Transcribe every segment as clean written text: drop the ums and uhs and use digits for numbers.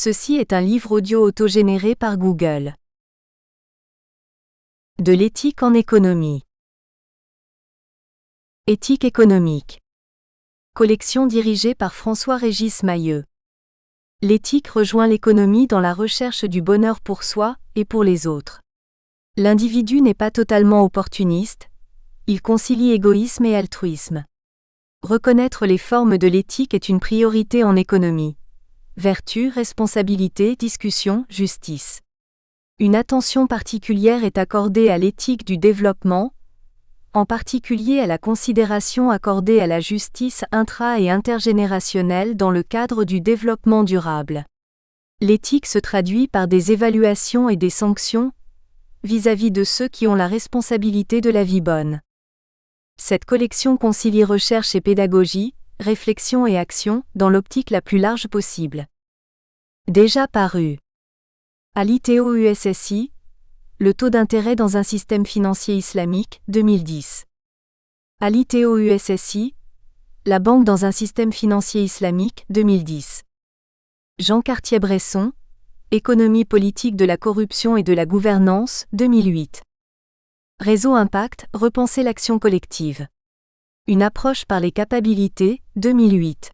Ceci est un livre audio autogénéré par Google. De l'éthique en économie. Éthique économique. Collection dirigée par François-Régis Mailleux. L'éthique rejoint l'économie dans la recherche du bonheur pour soi et pour les autres. L'individu n'est pas totalement opportuniste, il concilie égoïsme et altruisme. Reconnaître les formes de l'éthique est une priorité en économie. Vertu, responsabilité, discussion, justice. Une attention particulière est accordée à l'éthique du développement, en particulier à la considération accordée à la justice intra- et intergénérationnelle dans le cadre du développement durable. L'éthique se traduit par des évaluations et des sanctions vis-à-vis de ceux qui ont la responsabilité de la vie bonne. Cette collection concilie recherche et pédagogie, réflexion et action, dans l'optique la plus large possible. Déjà paru. À l'ITO-USSI, le taux d'intérêt dans un système financier islamique, 2010. À l'ITO-USSI, la banque dans un système financier islamique, 2010. Jean Cartier-Bresson, Économie politique de la corruption et de la gouvernance, 2008. Réseau Impact, repenser l'action collective. Une approche par les capacités, 2008.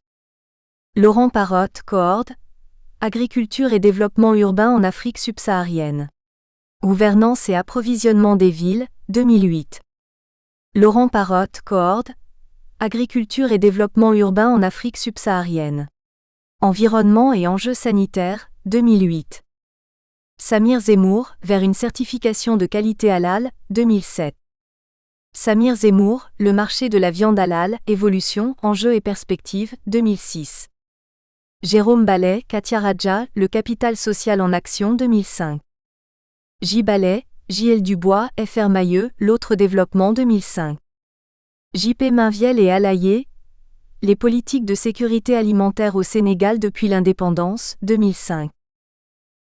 Laurent Parotte, Coord, Agriculture et développement urbain en Afrique subsaharienne. Gouvernance et approvisionnement des villes, 2008. Laurent Parotte, Coord, Agriculture et développement urbain en Afrique subsaharienne. Environnement et enjeux sanitaires, 2008. Samir Zemmour, vers une certification de qualité halal, 2007. Samir Zemmour, le marché de la viande halal, évolution, enjeux et perspectives, 2006. Jérôme Ballet, Katia Raja, le capital social en action, 2005. J. Ballet, J.L. Dubois, Fr. Mailleux, l'autre développement, 2005. J.P. Mainviel et Alaillé, les politiques de sécurité alimentaire au Sénégal depuis l'indépendance, 2005.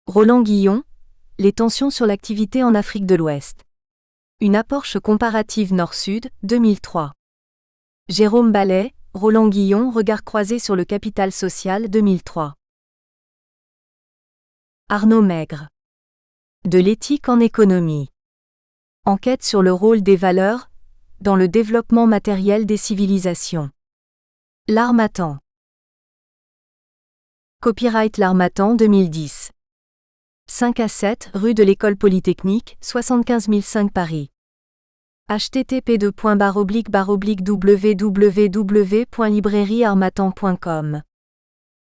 Roland Guillon, les tensions sur l'activité en Afrique de l'Ouest. Une approche comparative Nord-Sud, 2003. Jérôme Ballet, Roland Guillon, regard croisé sur le capital social, 2003. Arnaud Maigre. De l'éthique en économie. Enquête sur le rôle des valeurs dans le développement matériel des civilisations. L'Harmattan. Copyright L'Harmattan 2010. 5 à 7, rue de l'École Polytechnique, 75 005 Paris. http://www.librairieharmattan.com.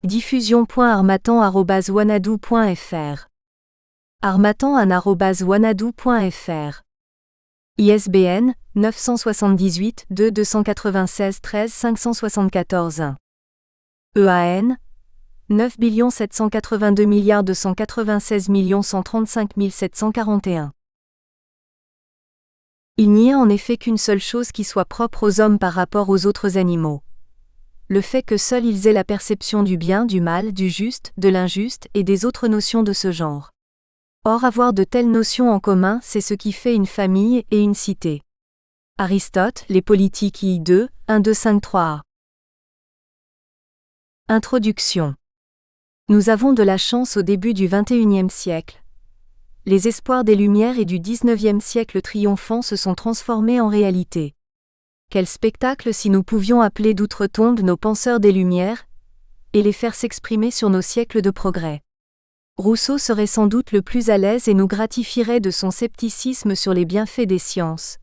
Diffusion.harmattan@wanadoo.fr. harmattan@wanadoo.fr. ISBN 978 2 296 13 574 1. EAN 9 782 296 135 741. Il n'y a en effet qu'une seule chose qui soit propre aux hommes par rapport aux autres animaux. Le fait que seuls ils aient la perception du bien, du mal, du juste, de l'injuste et des autres notions de ce genre. Or avoir de telles notions en commun, c'est ce qui fait une famille et une cité. Aristote, Les Politiques I2, 1 2 5 3a. Introduction. Nous avons de la chance au début du XXIe siècle. Les espoirs des Lumières et du XIXe siècle triomphant se sont transformés en réalité. Quel spectacle si nous pouvions appeler d'outre-tombe nos penseurs des Lumières et les faire s'exprimer sur nos siècles de progrès. Rousseau serait sans doute le plus à l'aise et nous gratifierait de son scepticisme sur les bienfaits des sciences.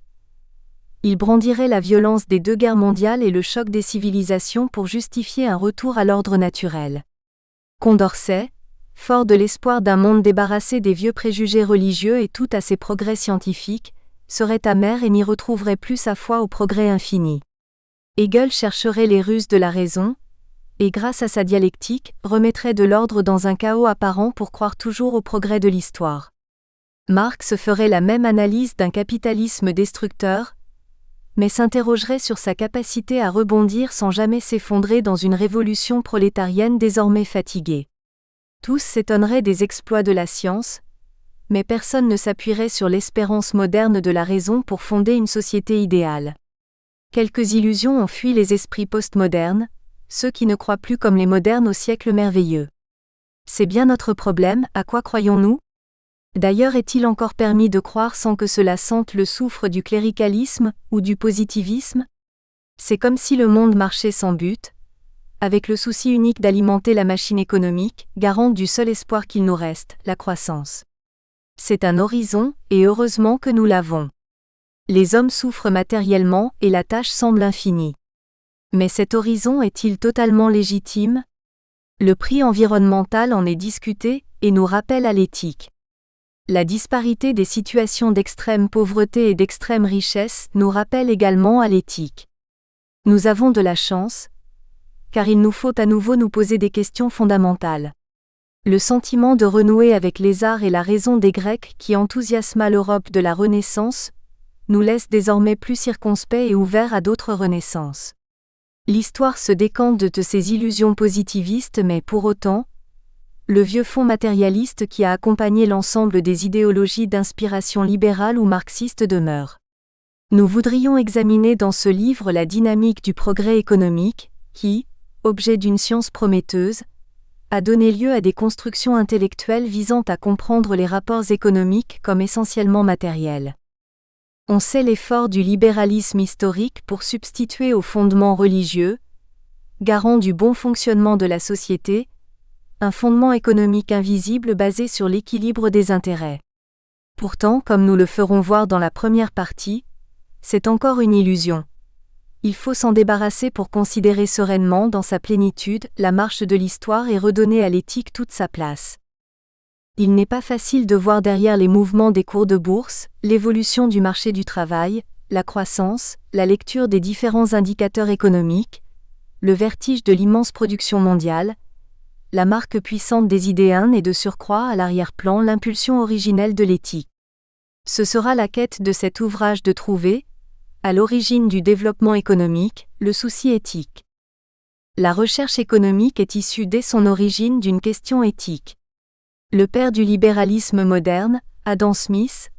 Il brandirait la violence des 2 guerres mondiales et le choc des civilisations pour justifier un retour à l'ordre naturel. Condorcet, fort de l'espoir d'un monde débarrassé des vieux préjugés religieux et tout à ses progrès scientifiques, serait amer et n'y retrouverait plus sa foi au progrès infini. Hegel chercherait les ruses de la raison, et grâce à sa dialectique, remettrait de l'ordre dans un chaos apparent pour croire toujours au progrès de l'histoire. Marx ferait la même analyse d'un capitalisme destructeur, mais s'interrogerait sur sa capacité à rebondir sans jamais s'effondrer dans une révolution prolétarienne désormais fatiguée. Tous s'étonneraient des exploits de la science, mais personne ne s'appuierait sur l'espérance moderne de la raison pour fonder une société idéale. Quelques illusions ont fui les esprits postmodernes, ceux qui ne croient plus comme les modernes au siècle merveilleux. C'est bien notre problème, à quoi croyons-nous ? D'ailleurs, est-il encore permis de croire sans que cela sente le soufre du cléricalisme ou du positivisme ? C'est comme si le monde marchait sans but, avec le souci unique d'alimenter la machine économique, garante du seul espoir qu'il nous reste, la croissance. C'est un horizon, et heureusement que nous l'avons. Les hommes souffrent matériellement et la tâche semble infinie. Mais cet horizon est-il totalement légitime ? Le prix environnemental en est discuté et nous rappelle à l'éthique. La disparité des situations d'extrême pauvreté et d'extrême richesse nous rappelle également à l'éthique. Nous avons de la chance, car il nous faut à nouveau nous poser des questions fondamentales. Le sentiment de renouer avec les arts et la raison des Grecs qui enthousiasma l'Europe de la Renaissance nous laisse désormais plus circonspects et ouverts à d'autres renaissances. L'histoire se décante de ces illusions positivistes, mais pour autant, le vieux fond matérialiste qui a accompagné l'ensemble des idéologies d'inspiration libérale ou marxiste demeure. Nous voudrions examiner dans ce livre la dynamique du progrès économique, qui, objet d'une science prometteuse, a donné lieu à des constructions intellectuelles visant à comprendre les rapports économiques comme essentiellement matériels. On sait l'effort du libéralisme historique pour substituer aux fondements religieux, garant du bon fonctionnement de la société, un fondement économique invisible basé sur l'équilibre des intérêts. Pourtant, comme nous le ferons voir dans la première partie, c'est encore une illusion. Il faut s'en débarrasser pour considérer sereinement dans sa plénitude la marche de l'histoire et redonner à l'éthique toute sa place. Il n'est pas facile de voir derrière les mouvements des cours de bourse, l'évolution du marché du travail, la croissance, la lecture des différents indicateurs économiques, le vertige de l'immense production mondiale, la marque puissante des idéens et de surcroît à l'arrière-plan l'impulsion originelle de l'éthique. Ce sera la quête de cet ouvrage de trouver, à l'origine du développement économique, le souci éthique. La recherche économique est issue dès son origine d'une question éthique. Le père du libéralisme moderne, Adam Smith,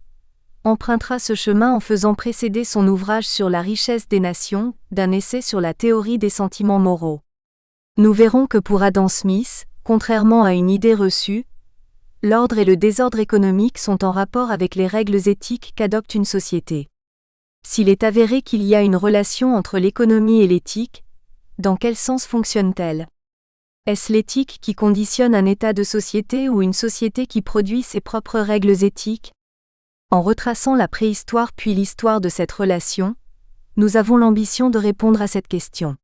empruntera ce chemin en faisant précéder son ouvrage sur la richesse des nations d'un essai sur la théorie des sentiments moraux. Nous verrons que pour Adam Smith, contrairement à une idée reçue, l'ordre et le désordre économique sont en rapport avec les règles éthiques qu'adopte une société. S'il est avéré qu'il y a une relation entre l'économie et l'éthique, dans quel sens fonctionne-t-elle ? Est-ce l'éthique qui conditionne un état de société ou une société qui produit ses propres règles éthiques ? En retraçant la préhistoire puis l'histoire de cette relation, nous avons l'ambition de répondre à cette question.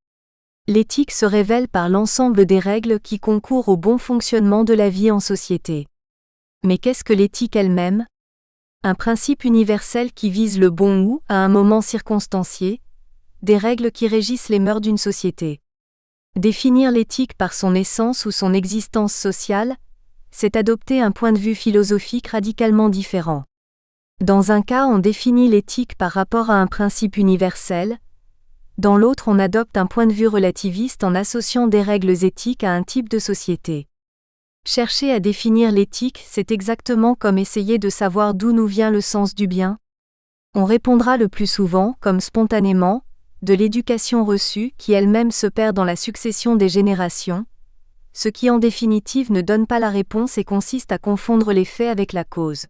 L'éthique se révèle par l'ensemble des règles qui concourent au bon fonctionnement de la vie en société. Mais qu'est-ce que l'éthique elle-même ? Un principe universel qui vise le bon ou, à un moment circonstancié, des règles qui régissent les mœurs d'une société. Définir l'éthique par son essence ou son existence sociale, c'est adopter un point de vue philosophique radicalement différent. Dans un cas, on définit l'éthique par rapport à un principe universel, dans l'autre, on adopte un point de vue relativiste en associant des règles éthiques à un type de société. Chercher à définir l'éthique, c'est exactement comme essayer de savoir d'où nous vient le sens du bien. On répondra le plus souvent, comme spontanément, de l'éducation reçue qui elle-même se perd dans la succession des générations, ce qui en définitive ne donne pas la réponse et consiste à confondre les faits avec la cause.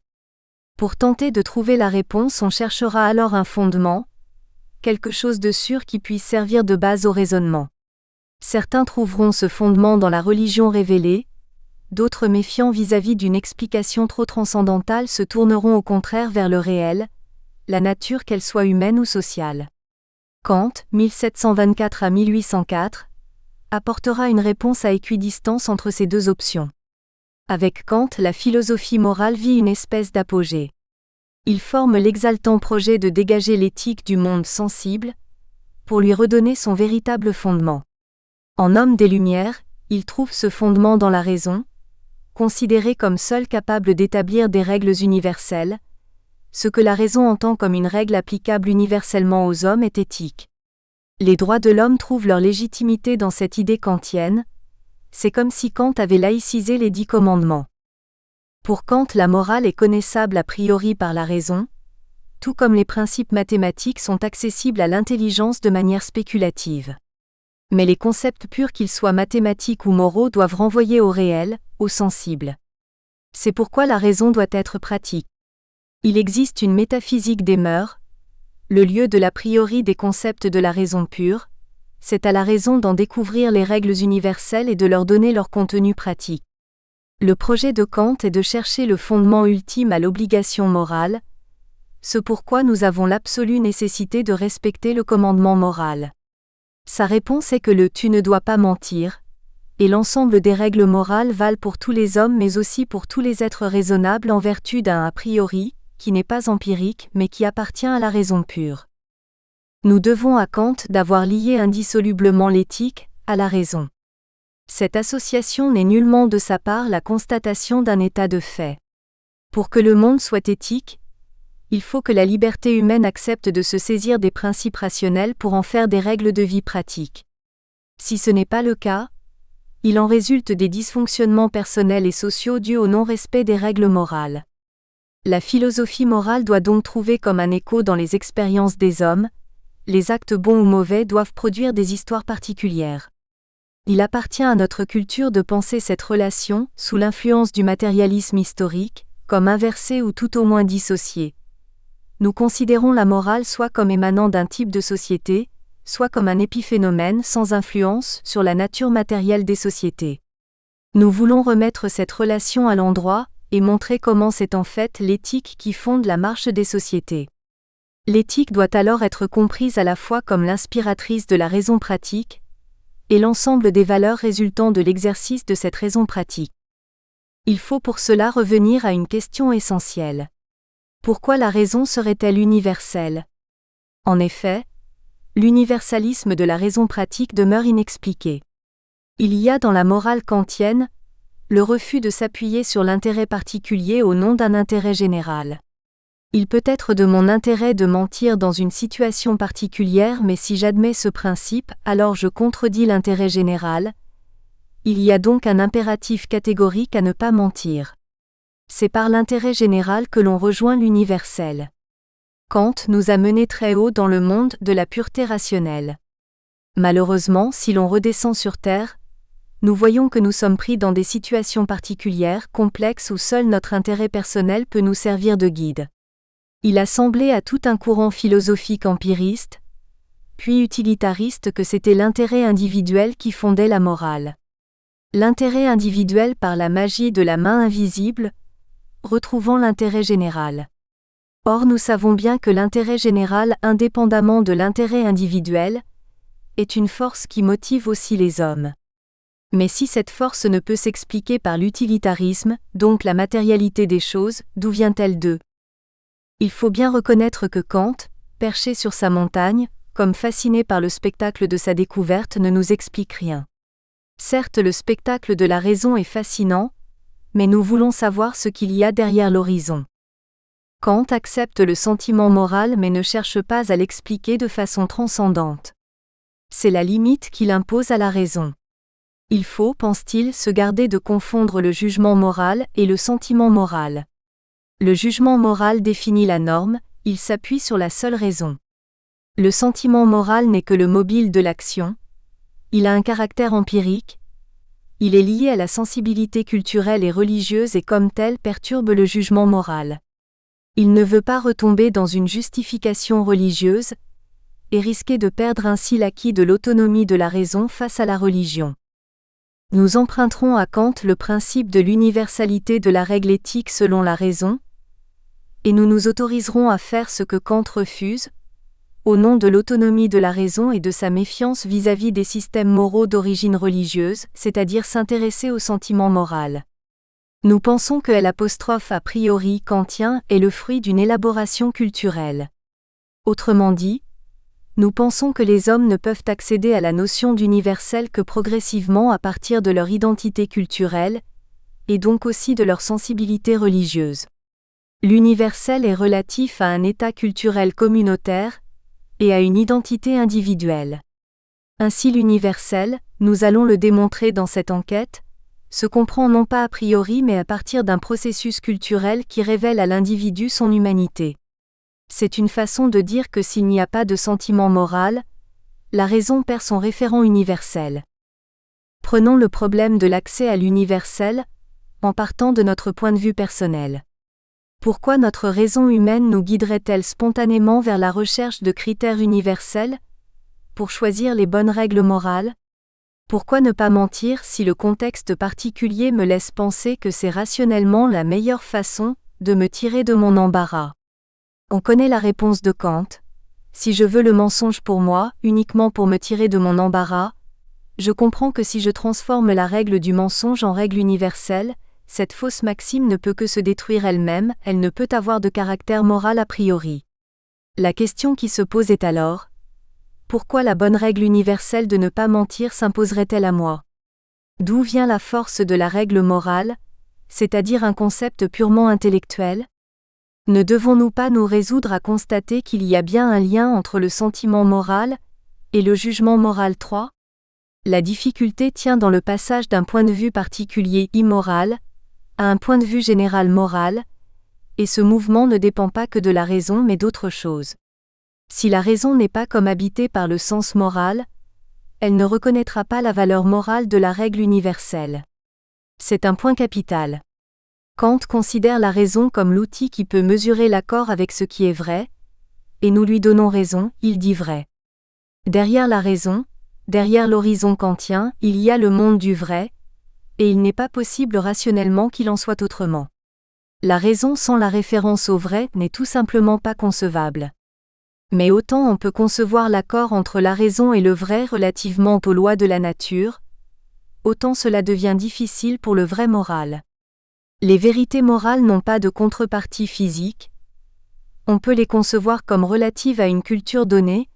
Pour tenter de trouver la réponse, on cherchera alors un fondement, quelque chose de sûr qui puisse servir de base au raisonnement. Certains trouveront ce fondement dans la religion révélée, d'autres méfiants vis-à-vis d'une explication trop transcendantale se tourneront au contraire vers le réel, la nature qu'elle soit humaine ou sociale. Kant, 1724 à 1804, apportera une réponse à équidistance entre ces deux options. Avec Kant, la philosophie morale vit une espèce d'apogée. Il forme l'exaltant projet de dégager l'éthique du monde sensible, pour lui redonner son véritable fondement. En homme des Lumières, il trouve ce fondement dans la raison, considérée comme seule capable d'établir des règles universelles. Ce que la raison entend comme une règle applicable universellement aux hommes est éthique. Les droits de l'homme trouvent leur légitimité dans cette idée kantienne. C'est comme si Kant avait laïcisé les 10 commandements. Pour Kant, la morale est connaissable a priori par la raison, tout comme les principes mathématiques sont accessibles à l'intelligence de manière spéculative. Mais les concepts purs, qu'ils soient mathématiques ou moraux, doivent renvoyer au réel, au sensible. C'est pourquoi la raison doit être pratique. Il existe une métaphysique des mœurs, le lieu de l'a priori des concepts de la raison pure, c'est à la raison d'en découvrir les règles universelles et de leur donner leur contenu pratique. Le projet de Kant est de chercher le fondement ultime à l'obligation morale, ce pourquoi nous avons l'absolue nécessité de respecter le commandement moral. Sa réponse est que le « tu ne dois pas mentir » et l'ensemble des règles morales valent pour tous les hommes mais aussi pour tous les êtres raisonnables en vertu d'un a priori, qui n'est pas empirique mais qui appartient à la raison pure. Nous devons à Kant d'avoir lié indissolublement l'éthique à la raison. Cette association n'est nullement de sa part la constatation d'un état de fait. Pour que le monde soit éthique, il faut que la liberté humaine accepte de se saisir des principes rationnels pour en faire des règles de vie pratiques. Si ce n'est pas le cas, il en résulte des dysfonctionnements personnels et sociaux dus au non-respect des règles morales. La philosophie morale doit donc trouver comme un écho dans les expériences des hommes, les actes bons ou mauvais doivent produire des histoires particulières. Il appartient à notre culture de penser cette relation, sous l'influence du matérialisme historique, comme inversée ou tout au moins dissociée. Nous considérons la morale soit comme émanant d'un type de société, soit comme un épiphénomène sans influence sur la nature matérielle des sociétés. Nous voulons remettre cette relation à l'endroit, et montrer comment c'est en fait l'éthique qui fonde la marche des sociétés. L'éthique doit alors être comprise à la fois comme l'inspiratrice de la raison pratique, et l'ensemble des valeurs résultant de l'exercice de cette raison pratique. Il faut pour cela revenir à une question essentielle. Pourquoi la raison serait-elle universelle ? En effet, l'universalisme de la raison pratique demeure inexpliqué. Il y a dans la morale kantienne le refus de s'appuyer sur l'intérêt particulier au nom d'un intérêt général. Il peut être de mon intérêt de mentir dans une situation particulière, mais si j'admets ce principe, alors je contredis l'intérêt général. Il y a donc un impératif catégorique à ne pas mentir. C'est par l'intérêt général que l'on rejoint l'universel. Kant nous a menés très haut dans le monde de la pureté rationnelle. Malheureusement, si l'on redescend sur Terre, nous voyons que nous sommes pris dans des situations particulières, complexes où seul notre intérêt personnel peut nous servir de guide. Il a semblé à tout un courant philosophique empiriste, puis utilitariste que c'était l'intérêt individuel qui fondait la morale. L'intérêt individuel par la magie de la main invisible, retrouvant l'intérêt général. Or nous savons bien que l'intérêt général, indépendamment de l'intérêt individuel, est une force qui motive aussi les hommes. Mais si cette force ne peut s'expliquer par l'utilitarisme, donc la matérialité des choses, d'où vient-elle d'eux ? Il faut bien reconnaître que Kant, perché sur sa montagne, comme fasciné par le spectacle de sa découverte, ne nous explique rien. Certes, le spectacle de la raison est fascinant, mais nous voulons savoir ce qu'il y a derrière l'horizon. Kant accepte le sentiment moral mais ne cherche pas à l'expliquer de façon transcendante. C'est la limite qu'il impose à la raison. Il faut, pense-t-il, se garder de confondre le jugement moral et le sentiment moral. Le jugement moral définit la norme, il s'appuie sur la seule raison. Le sentiment moral n'est que le mobile de l'action. Il a un caractère empirique. Il est lié à la sensibilité culturelle et religieuse et comme tel perturbe le jugement moral. Il ne veut pas retomber dans une justification religieuse et risquer de perdre ainsi l'acquis de l'autonomie de la raison face à la religion. Nous emprunterons à Kant le principe de l'universalité de la règle éthique selon la raison, et nous nous autoriserons à faire ce que Kant refuse, au nom de l'autonomie de la raison et de sa méfiance vis-à-vis des systèmes moraux d'origine religieuse, c'est-à-dire s'intéresser au sentiment moral. Nous pensons que l'apostrophe a priori kantien est le fruit d'une élaboration culturelle. Autrement dit, nous pensons que les hommes ne peuvent accéder à la notion d'universel que progressivement à partir de leur identité culturelle, et donc aussi de leur sensibilité religieuse. L'universel est relatif à un état culturel communautaire, et à une identité individuelle. Ainsi l'universel, nous allons le démontrer dans cette enquête, se comprend non pas a priori mais à partir d'un processus culturel qui révèle à l'individu son humanité. C'est une façon de dire que s'il n'y a pas de sentiment moral, la raison perd son référent universel. Prenons le problème de l'accès à l'universel, en partant de notre point de vue personnel. Pourquoi notre raison humaine nous guiderait-elle spontanément vers la recherche de critères universels, pour choisir les bonnes règles morales? Pourquoi ne pas mentir si le contexte particulier me laisse penser que c'est rationnellement la meilleure façon de me tirer de mon embarras? On connaît la réponse de Kant. Si je veux le mensonge pour moi, uniquement pour me tirer de mon embarras, je comprends que si je transforme la règle du mensonge en règle universelle, cette fausse maxime ne peut que se détruire elle-même, elle ne peut avoir de caractère moral a priori. La question qui se pose est alors: pourquoi la bonne règle universelle de ne pas mentir s'imposerait-elle à moi? D'où vient la force de la règle morale, c'est-à-dire un concept purement intellectuel? Ne devons-nous pas nous résoudre à constater qu'il y a bien un lien entre le sentiment moral et le jugement moral 3? La difficulté tient dans le passage d'un point de vue particulier immoral à un point de vue général moral, et ce mouvement ne dépend pas que de la raison mais d'autre chose. Si la raison n'est pas comme habitée par le sens moral, elle ne reconnaîtra pas la valeur morale de la règle universelle. C'est un point capital. Kant considère la raison comme l'outil qui peut mesurer l'accord avec ce qui est vrai, et nous lui donnons raison, il dit vrai. Derrière la raison, derrière l'horizon kantien, il y a le monde du vrai, et il n'est pas possible rationnellement qu'il en soit autrement. La raison sans la référence au vrai n'est tout simplement pas concevable. Mais autant on peut concevoir l'accord entre la raison et le vrai relativement aux lois de la nature, autant cela devient difficile pour le vrai moral. Les vérités morales n'ont pas de contrepartie physique. On peut les concevoir comme relatives à une culture donnée,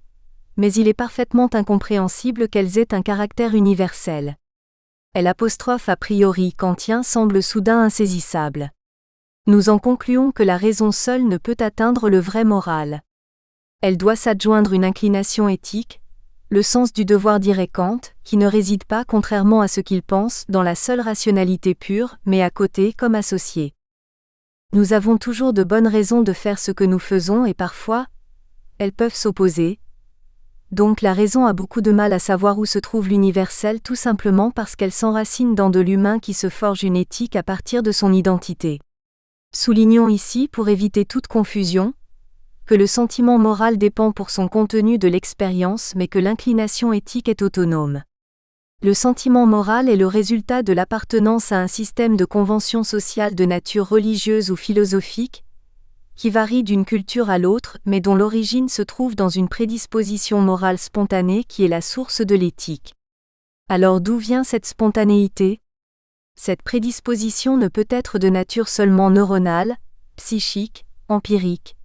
mais il est parfaitement incompréhensible qu'elles aient un caractère universel. L'apostrophe a priori kantien semble soudain insaisissable. Nous en concluons que la raison seule ne peut atteindre le vrai moral. Elle doit s'adjoindre une inclination éthique, le sens du devoir dirait Kant, qui ne réside pas, contrairement à ce qu'il pense, dans la seule rationalité pure, mais à côté comme associée. Nous avons toujours de bonnes raisons de faire ce que nous faisons et parfois, elles peuvent s'opposer. Donc la raison a beaucoup de mal à savoir où se trouve l'universel tout simplement parce qu'elle s'enracine dans de l'humain qui se forge une éthique à partir de son identité. Soulignons ici, pour éviter toute confusion, que le sentiment moral dépend pour son contenu de l'expérience mais que l'inclination éthique est autonome. Le sentiment moral est le résultat de l'appartenance à un système de conventions sociales de nature religieuse ou philosophique, qui varie d'une culture à l'autre mais dont l'origine se trouve dans une prédisposition morale spontanée qui est la source de l'éthique. Alors d'où vient cette spontanéité? Cette prédisposition ne peut être de nature seulement neuronale, psychique, empirique.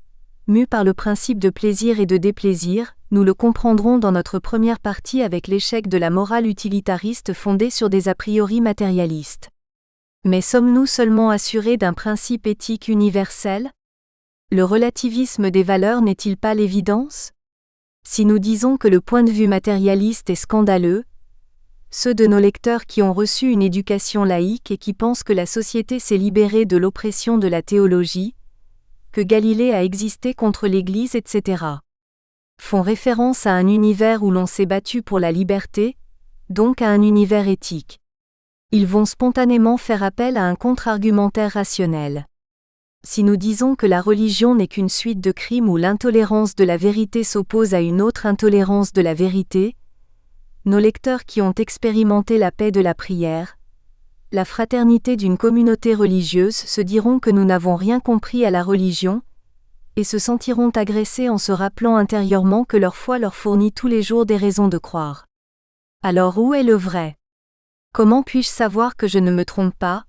Mue par le principe de plaisir et de déplaisir, nous le comprendrons dans notre première partie avec l'échec de la morale utilitariste fondée sur des a priori matérialistes. Mais sommes-nous seulement assurés d'un principe éthique universel? Le relativisme des valeurs n'est-il pas l'évidence? Si nous disons que le point de vue matérialiste est scandaleux, ceux de nos lecteurs qui ont reçu une éducation laïque et qui pensent que la société s'est libérée de l'oppression de la théologie, que Galilée a existé contre l'Église, etc., font référence à un univers où l'on s'est battu pour la liberté, donc à un univers éthique. Ils vont spontanément faire appel à un contre-argumentaire rationnel. Si nous disons que la religion n'est qu'une suite de crimes où l'intolérance de la vérité s'oppose à une autre intolérance de la vérité, nos lecteurs qui ont expérimenté la paix de la prière, la fraternité d'une communauté religieuse se diront que nous n'avons rien compris à la religion, et se sentiront agressés en se rappelant intérieurement que leur foi leur fournit tous les jours des raisons de croire. Alors où est le vrai? Comment puis-je savoir que je ne me trompe pas,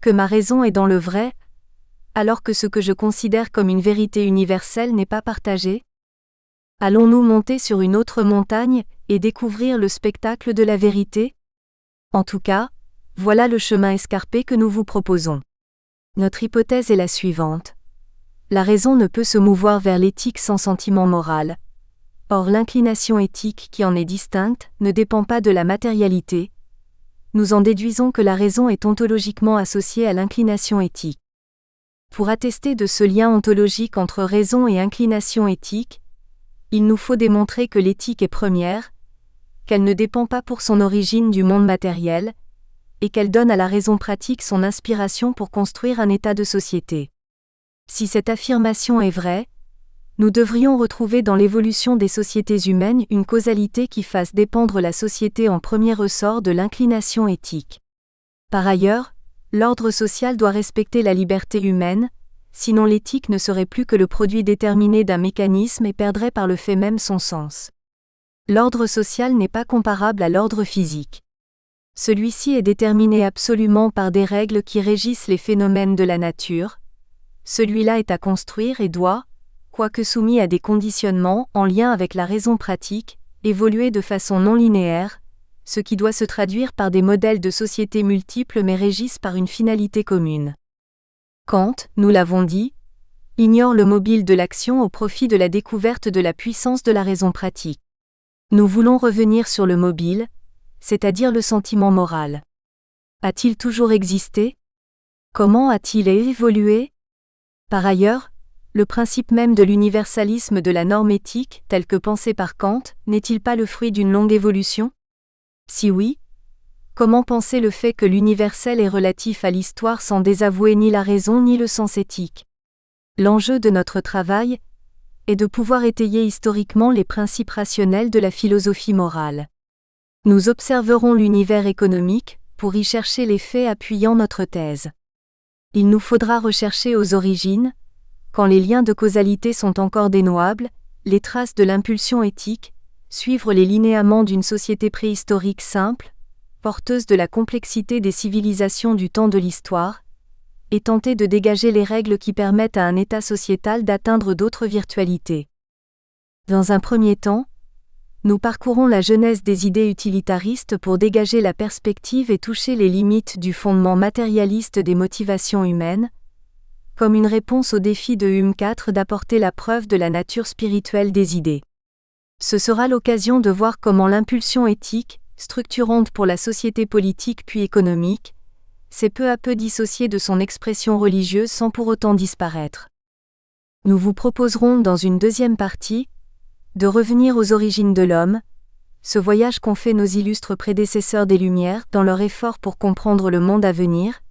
que ma raison est dans le vrai, alors que ce que je considère comme une vérité universelle n'est pas partagé? Allons-nous monter sur une autre montagne et découvrir le spectacle de la vérité? En tout cas, voilà le chemin escarpé que nous vous proposons. Notre hypothèse est la suivante. La raison ne peut se mouvoir vers l'éthique sans sentiment moral. Or l'inclination éthique qui en est distincte ne dépend pas de la matérialité. Nous en déduisons que la raison est ontologiquement associée à l'inclination éthique. Pour attester de ce lien ontologique entre raison et inclination éthique, il nous faut démontrer que l'éthique est première, qu'elle ne dépend pas pour son origine du monde matériel, et qu'elle donne à la raison pratique son inspiration pour construire un état de société. Si cette affirmation est vraie, nous devrions retrouver dans l'évolution des sociétés humaines une causalité qui fasse dépendre la société en premier ressort de l'inclination éthique. Par ailleurs, l'ordre social doit respecter la liberté humaine, sinon l'éthique ne serait plus que le produit déterminé d'un mécanisme et perdrait par le fait même son sens. L'ordre social n'est pas comparable à l'ordre physique. Celui-ci est déterminé absolument par des règles qui régissent les phénomènes de la nature. Celui-là est à construire et doit, quoique soumis à des conditionnements en lien avec la raison pratique, évoluer de façon non linéaire, ce qui doit se traduire par des modèles de société multiples mais régissent par une finalité commune. Kant, nous l'avons dit, ignore le mobile de l'action au profit de la découverte de la puissance de la raison pratique. Nous voulons revenir sur le mobile, c'est-à-dire le sentiment moral. A-t-il toujours existé? Comment a-t-il évolué? Par ailleurs, le principe même de l'universalisme de la norme éthique, tel que pensé par Kant, n'est-il pas le fruit d'une longue évolution? Si oui, comment penser le fait que l'universel est relatif à l'histoire sans désavouer ni la raison ni le sens éthique? L'enjeu de notre travail est de pouvoir étayer historiquement les principes rationnels de la philosophie morale. Nous observerons l'univers économique pour y chercher les faits appuyant notre thèse. Il nous faudra rechercher aux origines, quand les liens de causalité sont encore dénouables, les traces de l'impulsion éthique, suivre les linéaments d'une société préhistorique simple, porteuse de la complexité des civilisations du temps de l'histoire, et tenter de dégager les règles qui permettent à un état sociétal d'atteindre d'autres virtualités. Dans un premier temps, nous parcourons la genèse des idées utilitaristes pour dégager la perspective et toucher les limites du fondement matérialiste des motivations humaines, comme une réponse au défi de Hume IV d'apporter la preuve de la nature spirituelle des idées. Ce sera l'occasion de voir comment l'impulsion éthique, structurante pour la société politique puis économique, s'est peu à peu dissociée de son expression religieuse sans pour autant disparaître. Nous vous proposerons dans une deuxième partie, de revenir aux origines de l'homme, ce voyage qu'ont fait nos illustres prédécesseurs des Lumières dans leur effort pour comprendre le monde à venir,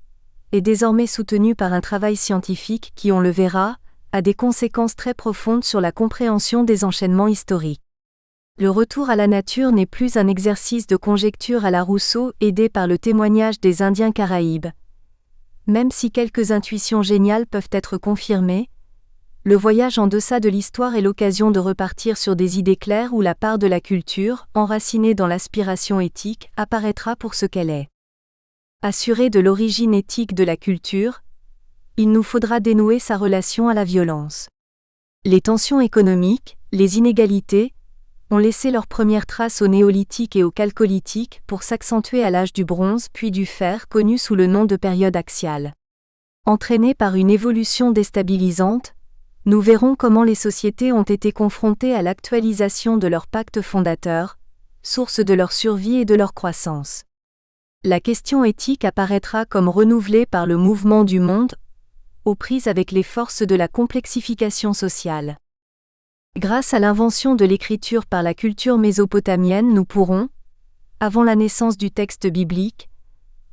est désormais soutenu par un travail scientifique qui, on le verra, a des conséquences très profondes sur la compréhension des enchaînements historiques. Le retour à la nature n'est plus un exercice de conjecture à la Rousseau aidé par le témoignage des Indiens Caraïbes. Même si quelques intuitions géniales peuvent être confirmées, le voyage en deçà de l'histoire est l'occasion de repartir sur des idées claires où la part de la culture, enracinée dans l'aspiration éthique, apparaîtra pour ce qu'elle est. Assuré de l'origine éthique de la culture, il nous faudra dénouer sa relation à la violence. Les tensions économiques, les inégalités, ont laissé leurs premières traces au néolithique et au chalcolithique pour s'accentuer à l'âge du bronze puis du fer connu sous le nom de période axiale. Entraînés par une évolution déstabilisante, nous verrons comment les sociétés ont été confrontées à l'actualisation de leur pacte fondateur, source de leur survie et de leur croissance. La question éthique apparaîtra comme renouvelée par le mouvement du monde, aux prises avec les forces de la complexification sociale. Grâce à l'invention de l'écriture par la culture mésopotamienne, nous pourrons, avant la naissance du texte biblique,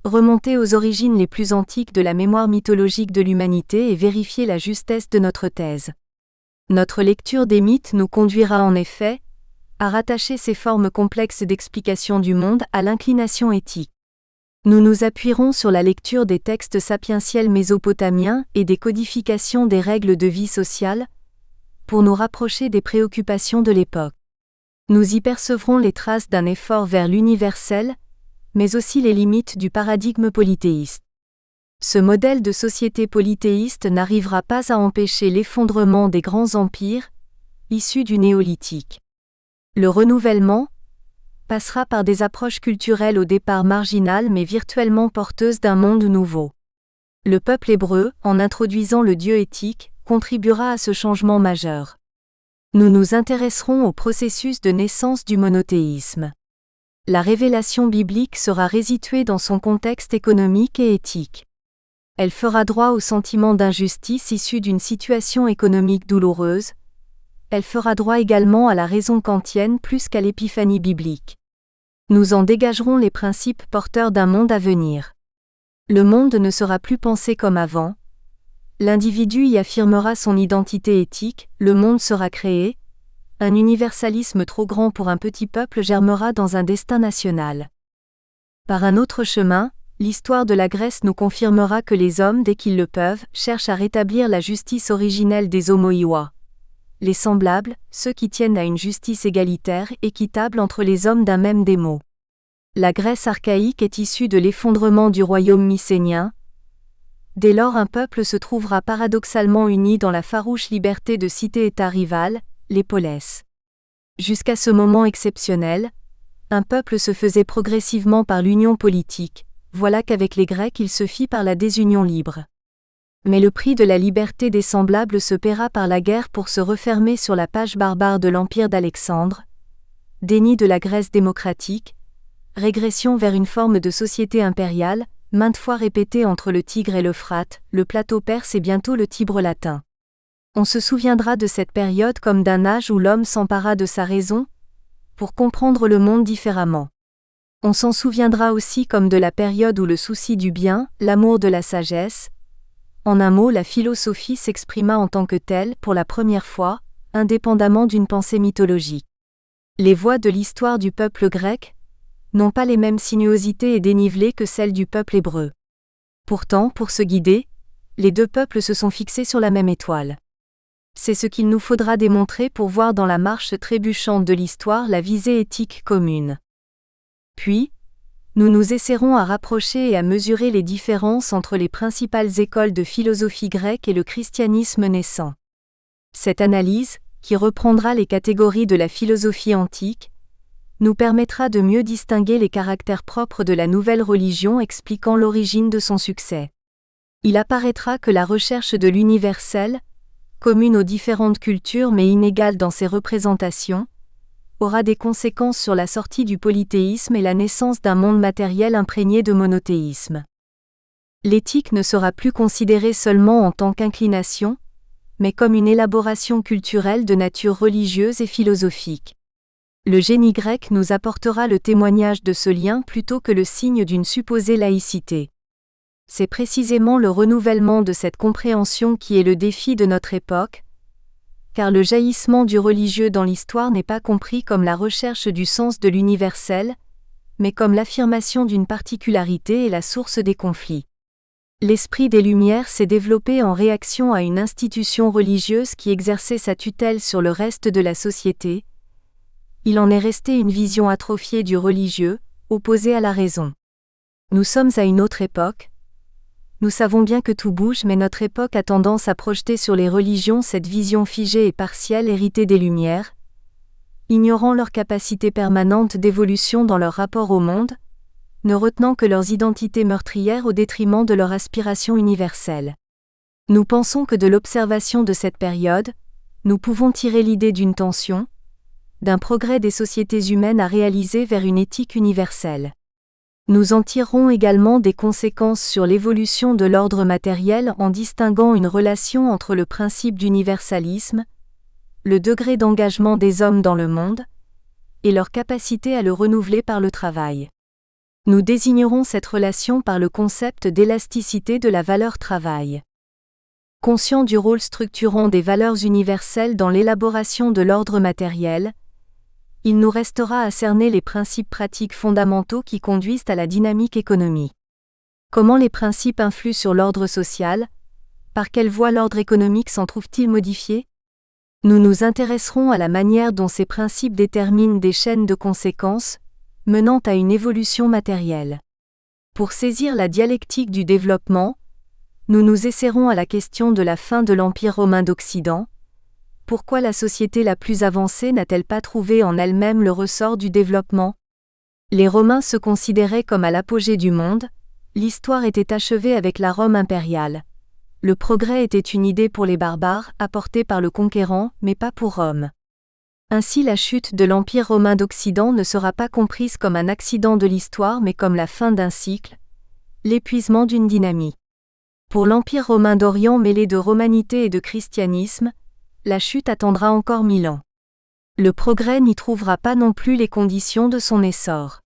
remonter aux origines les plus antiques de la mémoire mythologique de l'humanité et vérifier la justesse de notre thèse. Notre lecture des mythes nous conduira en effet à rattacher ces formes complexes d'explication du monde à l'inclination éthique. Nous nous appuierons sur la lecture des textes sapientiels mésopotamiens et des codifications des règles de vie sociale, pour nous rapprocher des préoccupations de l'époque. Nous y percevrons les traces d'un effort vers l'universel, mais aussi les limites du paradigme polythéiste. Ce modèle de société polythéiste n'arrivera pas à empêcher l'effondrement des grands empires, issus du néolithique. Le renouvellement passera par des approches culturelles au départ marginales mais virtuellement porteuses d'un monde nouveau. Le peuple hébreu, en introduisant le Dieu éthique, contribuera à ce changement majeur. Nous nous intéresserons au processus de naissance du monothéisme. La révélation biblique sera resituée dans son contexte économique et éthique. Elle fera droit au sentiment d'injustice issu d'une situation économique douloureuse. Elle fera droit également à la raison kantienne plus qu'à l'épiphanie biblique. Nous en dégagerons les principes porteurs d'un monde à venir. Le monde ne sera plus pensé comme avant. L'individu y affirmera son identité éthique, le monde sera créé. Un universalisme trop grand pour un petit peuple germera dans un destin national. Par un autre chemin, l'histoire de la Grèce nous confirmera que les hommes, dès qu'ils le peuvent, cherchent à rétablir la justice originelle des homoioi. Les semblables, ceux qui tiennent à une justice égalitaire, équitable entre les hommes d'un même démo. La Grèce archaïque est issue de l'effondrement du royaume mycénien. Dès lors un peuple se trouvera paradoxalement uni dans la farouche liberté de cités-États rivales, les polis. Jusqu'à ce moment exceptionnel, un peuple se faisait progressivement par l'union politique, voilà qu'avec les Grecs il se fit par la désunion libre. Mais le prix de la liberté des semblables se paiera par la guerre pour se refermer sur la page barbare de l'empire d'Alexandre, déni de la Grèce démocratique, régression vers une forme de société impériale, maintes fois répétée entre le Tigre et l'Euphrate, le plateau perse et bientôt le Tibre latin. On se souviendra de cette période comme d'un âge où l'homme s'empara de sa raison, pour comprendre le monde différemment. On s'en souviendra aussi comme de la période où le souci du bien, l'amour de la sagesse, en un mot la philosophie s'exprima en tant que telle pour la première fois, indépendamment d'une pensée mythologique. Les voies de l'histoire du peuple grec n'ont pas les mêmes sinuosités et dénivelés que celles du peuple hébreu. Pourtant, pour se guider, les deux peuples se sont fixés sur la même étoile. C'est ce qu'il nous faudra démontrer pour voir dans la marche trébuchante de l'histoire la visée éthique commune. Puis, nous nous essaierons à rapprocher et à mesurer les différences entre les principales écoles de philosophie grecque et le christianisme naissant. Cette analyse, qui reprendra les catégories de la philosophie antique, nous permettra de mieux distinguer les caractères propres de la nouvelle religion expliquant l'origine de son succès. Il apparaîtra que la recherche de l'universel, commune aux différentes cultures mais inégale dans ses représentations, aura des conséquences sur la sortie du polythéisme et la naissance d'un monde matériel imprégné de monothéisme. L'éthique ne sera plus considérée seulement en tant qu'inclination, mais comme une élaboration culturelle de nature religieuse et philosophique. Le génie grec nous apportera le témoignage de ce lien plutôt que le signe d'une supposée laïcité. C'est précisément le renouvellement de cette compréhension qui est le défi de notre époque, car le jaillissement du religieux dans l'histoire n'est pas compris comme la recherche du sens de l'universel, mais comme l'affirmation d'une particularité et la source des conflits. L'esprit des Lumières s'est développé en réaction à une institution religieuse qui exerçait sa tutelle sur le reste de la société. Il en est resté une vision atrophiée du religieux, opposée à la raison. Nous sommes à une autre époque. Nous savons bien que tout bouge, mais notre époque a tendance à projeter sur les religions cette vision figée et partielle héritée des Lumières, ignorant leur capacité permanente d'évolution dans leur rapport au monde, ne retenant que leurs identités meurtrières au détriment de leur aspiration universelle. Nous pensons que de l'observation de cette période, nous pouvons tirer l'idée d'une tension, d'un progrès des sociétés humaines à réaliser vers une éthique universelle. Nous en tirerons également des conséquences sur l'évolution de l'ordre matériel en distinguant une relation entre le principe d'universalisme, le degré d'engagement des hommes dans le monde, et leur capacité à le renouveler par le travail. Nous désignerons cette relation par le concept d'élasticité de la valeur travail. Conscient du rôle structurant des valeurs universelles dans l'élaboration de l'ordre matériel, il nous restera à cerner les principes pratiques fondamentaux qui conduisent à la dynamique économique. Comment les principes influent sur l'ordre social? Par quelle voie l'ordre économique s'en trouve-t-il modifié? Nous nous intéresserons à la manière dont ces principes déterminent des chaînes de conséquences, menant à une évolution matérielle. Pour saisir la dialectique du développement, nous nous essaierons à la question de la fin de l'Empire romain d'Occident. Pourquoi la société la plus avancée n'a-t-elle pas trouvé en elle-même le ressort du développement? Les Romains se considéraient comme à l'apogée du monde, l'histoire était achevée avec la Rome impériale. Le progrès était une idée pour les barbares, apportée par le conquérant, mais pas pour Rome. Ainsi la chute de l'Empire romain d'Occident ne sera pas comprise comme un accident de l'histoire mais comme la fin d'un cycle, l'épuisement d'une dynamique. Pour l'Empire romain d'Orient mêlé de romanité et de christianisme, la chute attendra encore 1000 ans. Le progrès n'y trouvera pas non plus les conditions de son essor.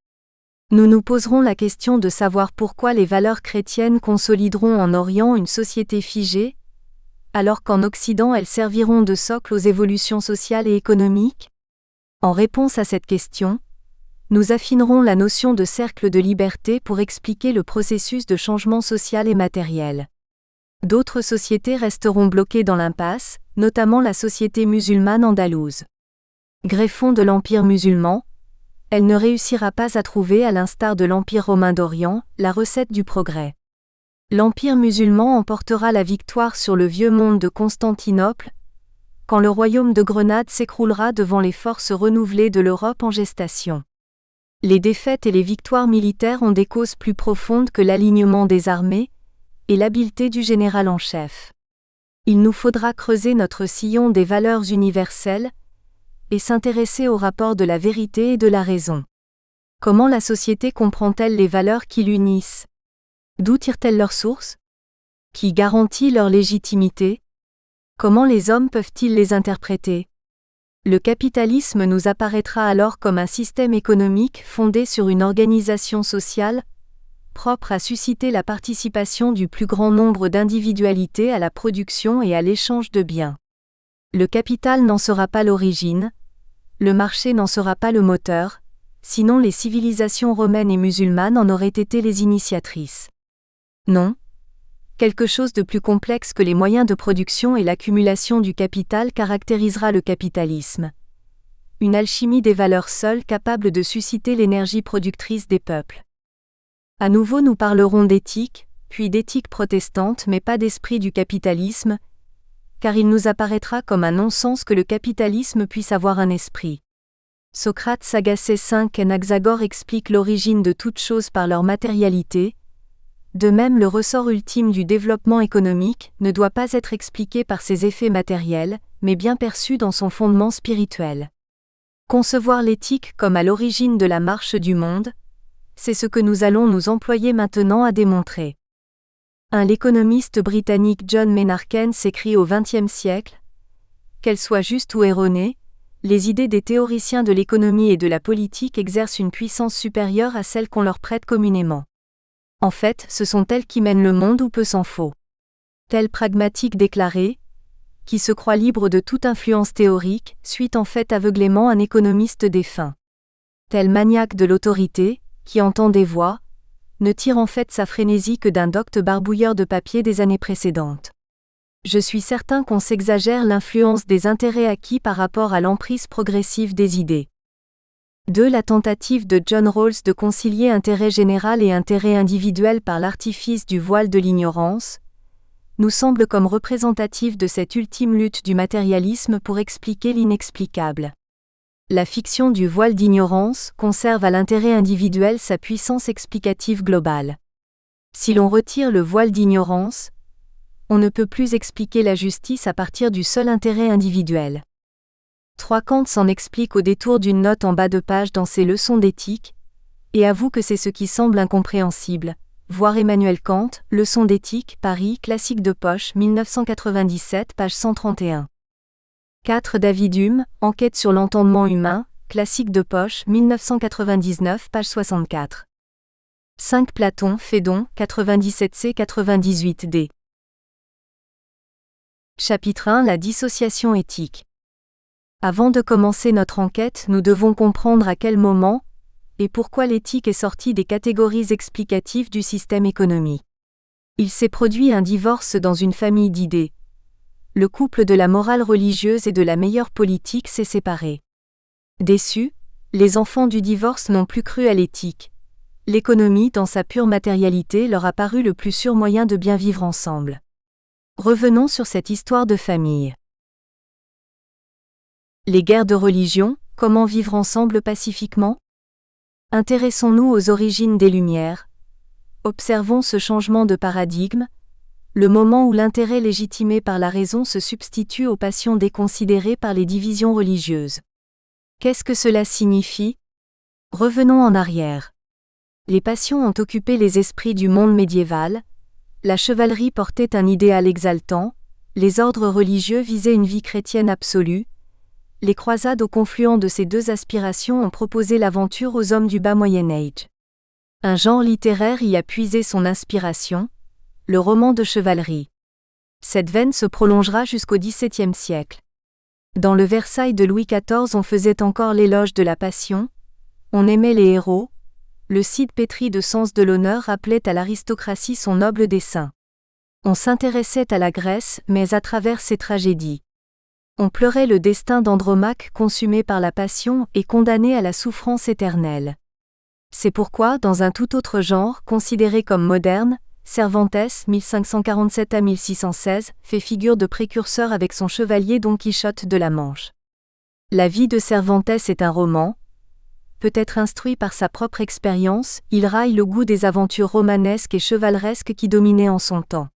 Nous nous poserons la question de savoir pourquoi les valeurs chrétiennes consolideront en Orient une société figée, alors qu'en Occident elles serviront de socle aux évolutions sociales et économiques. En réponse à cette question, nous affinerons la notion de cercle de liberté pour expliquer le processus de changement social et matériel. D'autres sociétés resteront bloquées dans l'impasse, notamment la société musulmane andalouse. Greffon de l'Empire musulman, elle ne réussira pas à trouver, à l'instar de l'Empire romain d'Orient, la recette du progrès. L'Empire musulman emportera la victoire sur le vieux monde de Constantinople, quand le royaume de Grenade s'écroulera devant les forces renouvelées de l'Europe en gestation. Les défaites et les victoires militaires ont des causes plus profondes que l'alignement des armées et l'habileté du général en chef. Il nous faudra creuser notre sillon des valeurs universelles et s'intéresser au rapport de la vérité et de la raison. Comment la société comprend-elle les valeurs qui l'unissent? D'où tire-t-elle leur source? Qui garantit leur légitimité? Comment les hommes peuvent-ils les interpréter? Le capitalisme nous apparaîtra alors comme un système économique fondé sur une organisation sociale, propre à susciter la participation du plus grand nombre d'individualités à la production et à l'échange de biens. Le capital n'en sera pas l'origine, le marché n'en sera pas le moteur, sinon les civilisations romaines et musulmanes en auraient été les initiatrices. Non. Quelque chose de plus complexe que les moyens de production et l'accumulation du capital caractérisera le capitalisme. Une alchimie des valeurs seules capable de susciter l'énergie productrice des peuples. À nouveau nous parlerons d'éthique, puis d'éthique protestante mais pas d'esprit du capitalisme, car il nous apparaîtra comme un non-sens que le capitalisme puisse avoir un esprit. Socrate Sagacé 5 et Anaxagore expliquent l'origine de toutes choses par leur matérialité. De même, le ressort ultime du développement économique ne doit pas être expliqué par ses effets matériels, mais bien perçu dans son fondement spirituel. Concevoir l'éthique comme à l'origine de la marche du monde, c'est ce que nous allons nous employer maintenant à démontrer. L'économiste britannique John Maynard Keynes écrit au XXe siècle, qu'elles soient justes ou erronées, les idées des théoriciens de l'économie et de la politique exercent une puissance supérieure à celle qu'on leur prête communément. En fait, ce sont elles qui mènent le monde ou peu s'en faut. Tel pragmatique déclaré, qui se croit libre de toute influence théorique, suit en fait aveuglément un économiste défunt. Tel maniaque de l'autorité, qui entend des voix, ne tire en fait sa frénésie que d'un docte barbouilleur de papier des années précédentes. Je suis certain qu'on s'exagère l'influence des intérêts acquis par rapport à l'emprise progressive des idées. 2. La tentative de John Rawls de concilier intérêt général et intérêt individuel par l'artifice du voile de l'ignorance, nous semble comme représentative de cette ultime lutte du matérialisme pour expliquer l'inexplicable. La fiction du voile d'ignorance conserve à l'intérêt individuel sa puissance explicative globale. Si l'on retire le voile d'ignorance, on ne peut plus expliquer la justice à partir du seul intérêt individuel. 3. Kant s'en explique au détour d'une note en bas de page dans ses leçons d'éthique, et avoue que c'est ce qui semble incompréhensible. Voir Emmanuel Kant, Leçons d'éthique, Paris, Classique de poche, 1997, page 131. 4. David Hume, Enquête sur l'entendement humain, Classique de poche, 1999, page 64. 5. Platon, Phédon, 97c, 98d. Chapitre 1. La dissociation éthique. Avant de commencer notre enquête, nous devons comprendre à quel moment et pourquoi l'éthique est sortie des catégories explicatives du système économique. Il s'est produit un divorce dans une famille d'idées. Le couple de la morale religieuse et de la meilleure politique s'est séparé. Déçus, les enfants du divorce n'ont plus cru à l'éthique. L'économie, dans sa pure matérialité, leur a paru le plus sûr moyen de bien vivre ensemble. Revenons sur cette histoire de famille. Les guerres de religion, comment vivre ensemble pacifiquement? Intéressons-nous aux origines des Lumières. Observons ce changement de paradigme, le moment où l'intérêt légitimé par la raison se substitue aux passions déconsidérées par les divisions religieuses. Qu'est-ce que cela signifie? Revenons en arrière. Les passions ont occupé les esprits du monde médiéval, la chevalerie portait un idéal exaltant, les ordres religieux visaient une vie chrétienne absolue. Les croisades au confluent de ces deux aspirations ont proposé l'aventure aux hommes du bas Moyen Âge. Un genre littéraire y a puisé son inspiration, le roman de chevalerie. Cette veine se prolongera jusqu'au XVIIe siècle. Dans le Versailles de Louis XIV, on faisait encore l'éloge de la passion, on aimait les héros, le Cid pétri de sens de l'honneur rappelait à l'aristocratie son noble dessein. On s'intéressait à la Grèce, mais à travers ses tragédies. On pleurait le destin d'Andromaque consumé par la passion et condamné à la souffrance éternelle. C'est pourquoi, dans un tout autre genre, considéré comme moderne, Cervantes, 1547 à 1616, fait figure de précurseur avec son chevalier Don Quichotte de la Manche. La vie de Cervantes est un roman. Peut-être instruit par sa propre expérience, il raille le goût des aventures romanesques et chevaleresques qui dominaient en son temps.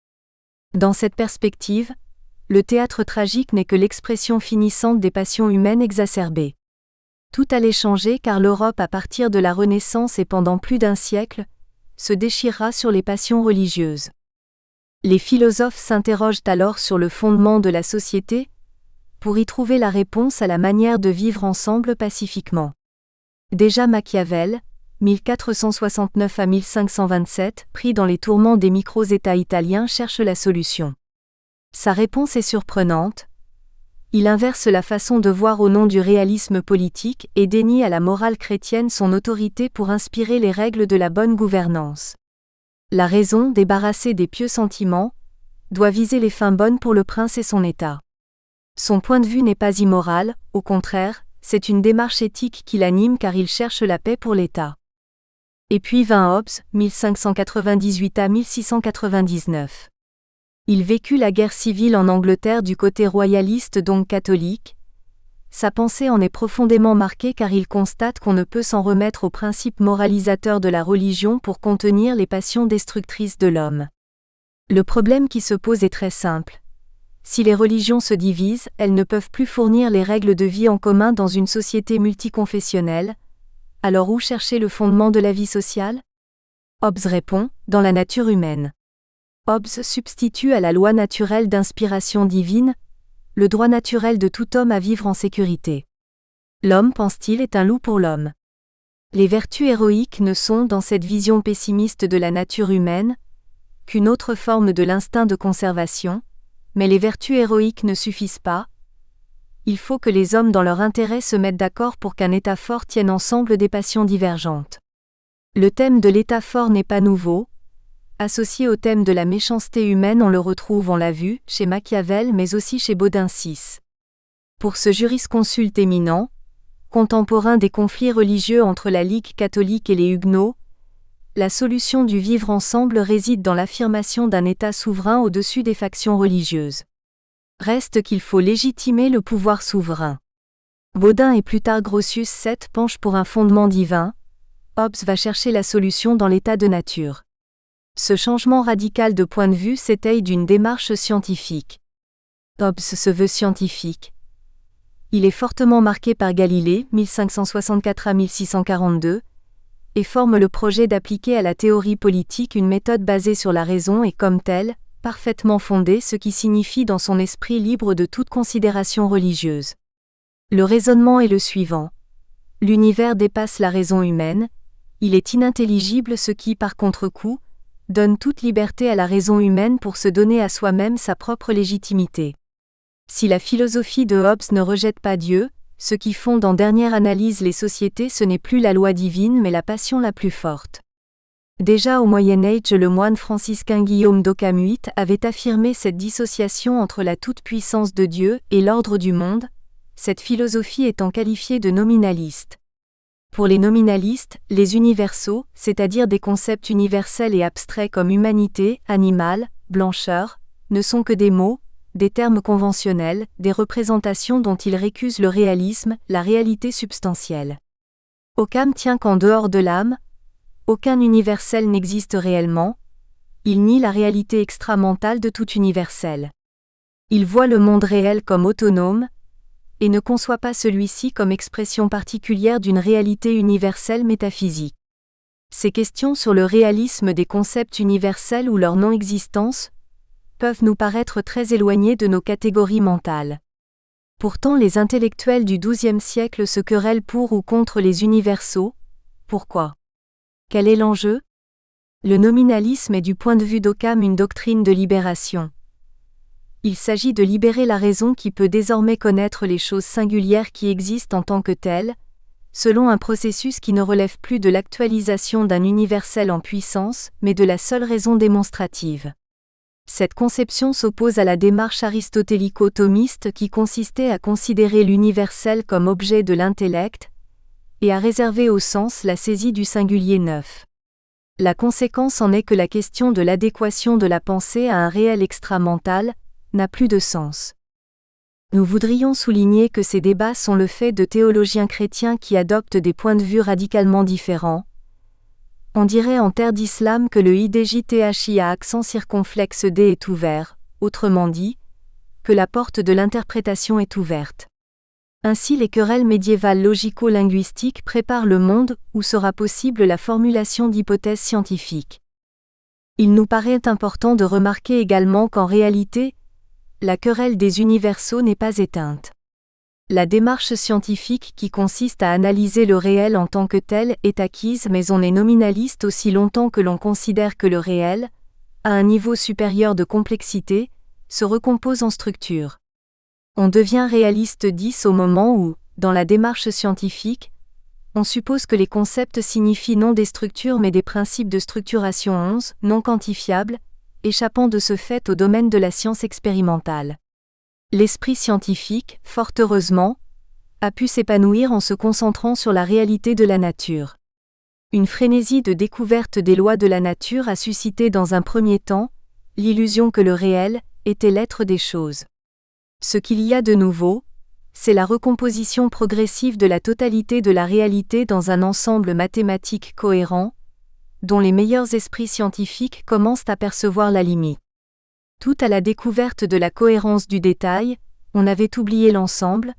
Dans cette perspective, le théâtre tragique n'est que l'expression finissante des passions humaines exacerbées. Tout allait changer car l'Europe à partir de la Renaissance et pendant plus d'un siècle, se déchirera sur les passions religieuses. Les philosophes s'interrogent alors sur le fondement de la société, pour y trouver la réponse à la manière de vivre ensemble pacifiquement. Déjà Machiavel, 1469 à 1527, pris dans les tourments des micro-États italiens, cherche la solution. Sa réponse est surprenante. Il inverse la façon de voir au nom du réalisme politique et dénie à la morale chrétienne son autorité pour inspirer les règles de la bonne gouvernance. La raison, débarrassée des pieux sentiments, doit viser les fins bonnes pour le prince et son État. Son point de vue n'est pas immoral, au contraire, c'est une démarche éthique qui l'anime car il cherche la paix pour l'État. Et puis vint Hobbes, 1598 à 1699. Il vécut la guerre civile en Angleterre du côté royaliste donc catholique. Sa pensée en est profondément marquée car il constate qu'on ne peut s'en remettre aux principes moralisateurs de la religion pour contenir les passions destructrices de l'homme. Le problème qui se pose est très simple. Si les religions se divisent, elles ne peuvent plus fournir les règles de vie en commun dans une société multiconfessionnelle. Alors où chercher le fondement de la vie sociale ? Hobbes répond, dans la nature humaine. Hobbes substitue à la loi naturelle d'inspiration divine le droit naturel de tout homme à vivre en sécurité. L'homme, pense-t-il, est un loup pour l'homme. Les vertus héroïques ne sont, dans cette vision pessimiste de la nature humaine, qu'une autre forme de l'instinct de conservation, mais les vertus héroïques ne suffisent pas. Il faut que les hommes dans leur intérêt se mettent d'accord pour qu'un État fort tienne ensemble des passions divergentes. Le thème de l'État fort n'est pas nouveau. Associé au thème de la méchanceté humaine, on le retrouve, on l'a vu, chez Machiavel mais aussi chez Bodin VI. Pour ce jurisconsulte éminent, contemporain des conflits religieux entre la Ligue catholique et les Huguenots, la solution du vivre ensemble réside dans l'affirmation d'un État souverain au-dessus des factions religieuses. Reste qu'il faut légitimer le pouvoir souverain. Bodin et plus tard Grotius VII penchent pour un fondement divin. Hobbes va chercher la solution dans l'état de nature. Ce changement radical de point de vue s'étaye d'une démarche scientifique. Hobbes se veut scientifique. Il est fortement marqué par Galilée, 1564 à 1642, et forme le projet d'appliquer à la théorie politique une méthode basée sur la raison et comme telle, parfaitement fondée, ce qui signifie dans son esprit libre de toute considération religieuse. Le raisonnement est le suivant. L'univers dépasse la raison humaine, il est inintelligible, ce qui, par contre-coup, donne toute liberté à la raison humaine pour se donner à soi-même sa propre légitimité. Si la philosophie de Hobbes ne rejette pas Dieu, ce qui fonde en dernière analyse les sociétés, ce n'est plus la loi divine mais la passion la plus forte. Déjà au Moyen-Âge, le moine franciscain Guillaume d'Occam avait affirmé cette dissociation entre la toute-puissance de Dieu et l'ordre du monde, cette philosophie étant qualifiée de nominaliste. Pour les nominalistes, les universaux, c'est-à-dire des concepts universels et abstraits comme humanité, animal, blancheur, ne sont que des mots, des termes conventionnels, des représentations dont ils récusent le réalisme, la réalité substantielle. Occam tient qu'en dehors de l'âme, aucun universel n'existe réellement, il nie la réalité extramentale de tout universel. Il voit le monde réel comme autonome, et ne conçoit pas celui-ci comme expression particulière d'une réalité universelle métaphysique. Ces questions sur le réalisme des concepts universels ou leur non-existence peuvent nous paraître très éloignées de nos catégories mentales. Pourtant les intellectuels du XIIe siècle se querellent pour ou contre les universaux. Pourquoi ? Quel est l'enjeu? Le nominalisme est du point de vue d'Occam une doctrine de libération. Il s'agit de libérer la raison qui peut désormais connaître les choses singulières qui existent en tant que telles, selon un processus qui ne relève plus de l'actualisation d'un universel en puissance, mais de la seule raison démonstrative. Cette conception s'oppose à la démarche aristotélico-thomiste qui consistait à considérer l'universel comme objet de l'intellect, et à réserver au sens la saisie du singulier neuf. La conséquence en est que la question de l'adéquation de la pensée à un réel extramental n'a plus de sens. Nous voudrions souligner que ces débats sont le fait de théologiens chrétiens qui adoptent des points de vue radicalement différents. On dirait en terre d'islam que le IDJTHI à accent circonflexe D est ouvert, autrement dit, que la porte de l'interprétation est ouverte. Ainsi les querelles médiévales logico-linguistiques préparent le monde où sera possible la formulation d'hypothèses scientifiques. Il nous paraît important de remarquer également qu'en réalité, la querelle des universaux n'est pas éteinte. La démarche scientifique qui consiste à analyser le réel en tant que tel est acquise, mais on est nominaliste aussi longtemps que l'on considère que le réel, à un niveau supérieur de complexité, se recompose en structure. On devient réaliste 10 au moment où, dans la démarche scientifique, on suppose que les concepts signifient non des structures mais des principes de structuration 11, non quantifiables, échappant de ce fait au domaine de la science expérimentale. L'esprit scientifique, fort heureusement, a pu s'épanouir en se concentrant sur la réalité de la nature. Une frénésie de découverte des lois de la nature a suscité dans un premier temps l'illusion que le réel était l'être des choses. Ce qu'il y a de nouveau, c'est la recomposition progressive de la totalité de la réalité dans un ensemble mathématique cohérent, dont les meilleurs esprits scientifiques commencent à percevoir la limite. Tout à la découverte de la cohérence du détail, on avait oublié l'ensemble,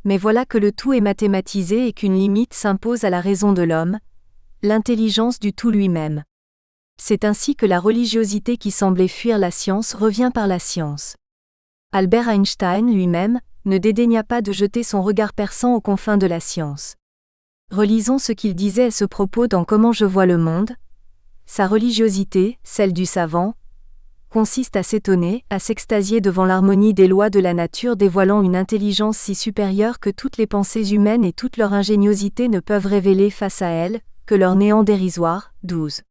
mais voilà que le tout est mathématisé et qu'une limite s'impose à la raison de l'homme, l'intelligence du tout lui-même. C'est ainsi que la religiosité qui semblait fuir la science revient par la science. Albert Einstein lui-même ne dédaigna pas de jeter son regard perçant aux confins de la science. Relisons ce qu'il disait à ce propos dans Comment je vois le monde. Sa religiosité, celle du savant, consiste à s'étonner, à s'extasier devant l'harmonie des lois de la nature dévoilant une intelligence si supérieure que toutes les pensées humaines et toute leur ingéniosité ne peuvent révéler face à elle, que leur néant dérisoire. 12.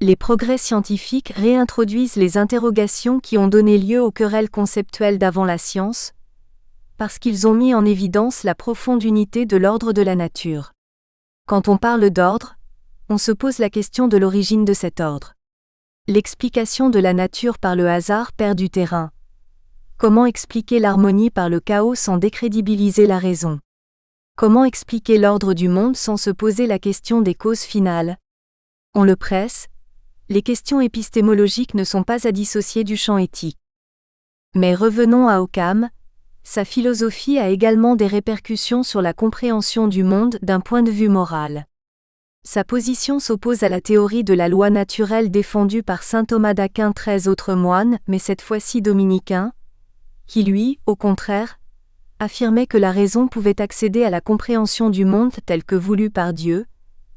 Les progrès scientifiques réintroduisent les interrogations qui ont donné lieu aux querelles conceptuelles d'avant la science, parce qu'ils ont mis en évidence la profonde unité de l'ordre de la nature. Quand on parle d'ordre, on se pose la question de l'origine de cet ordre. L'explication de la nature par le hasard perd du terrain. Comment expliquer l'harmonie par le chaos sans décrédibiliser la raison? Comment expliquer l'ordre du monde sans se poser la question des causes finales? On le presse, les questions épistémologiques ne sont pas à dissocier du champ éthique. Mais revenons à Occam. Sa philosophie a également des répercussions sur la compréhension du monde d'un point de vue moral. Sa position s'oppose à la théorie de la loi naturelle défendue par saint Thomas d'Aquin 13 autres moines, mais cette fois-ci dominicains, qui lui, au contraire, affirmait que la raison pouvait accéder à la compréhension du monde tel que voulu par Dieu,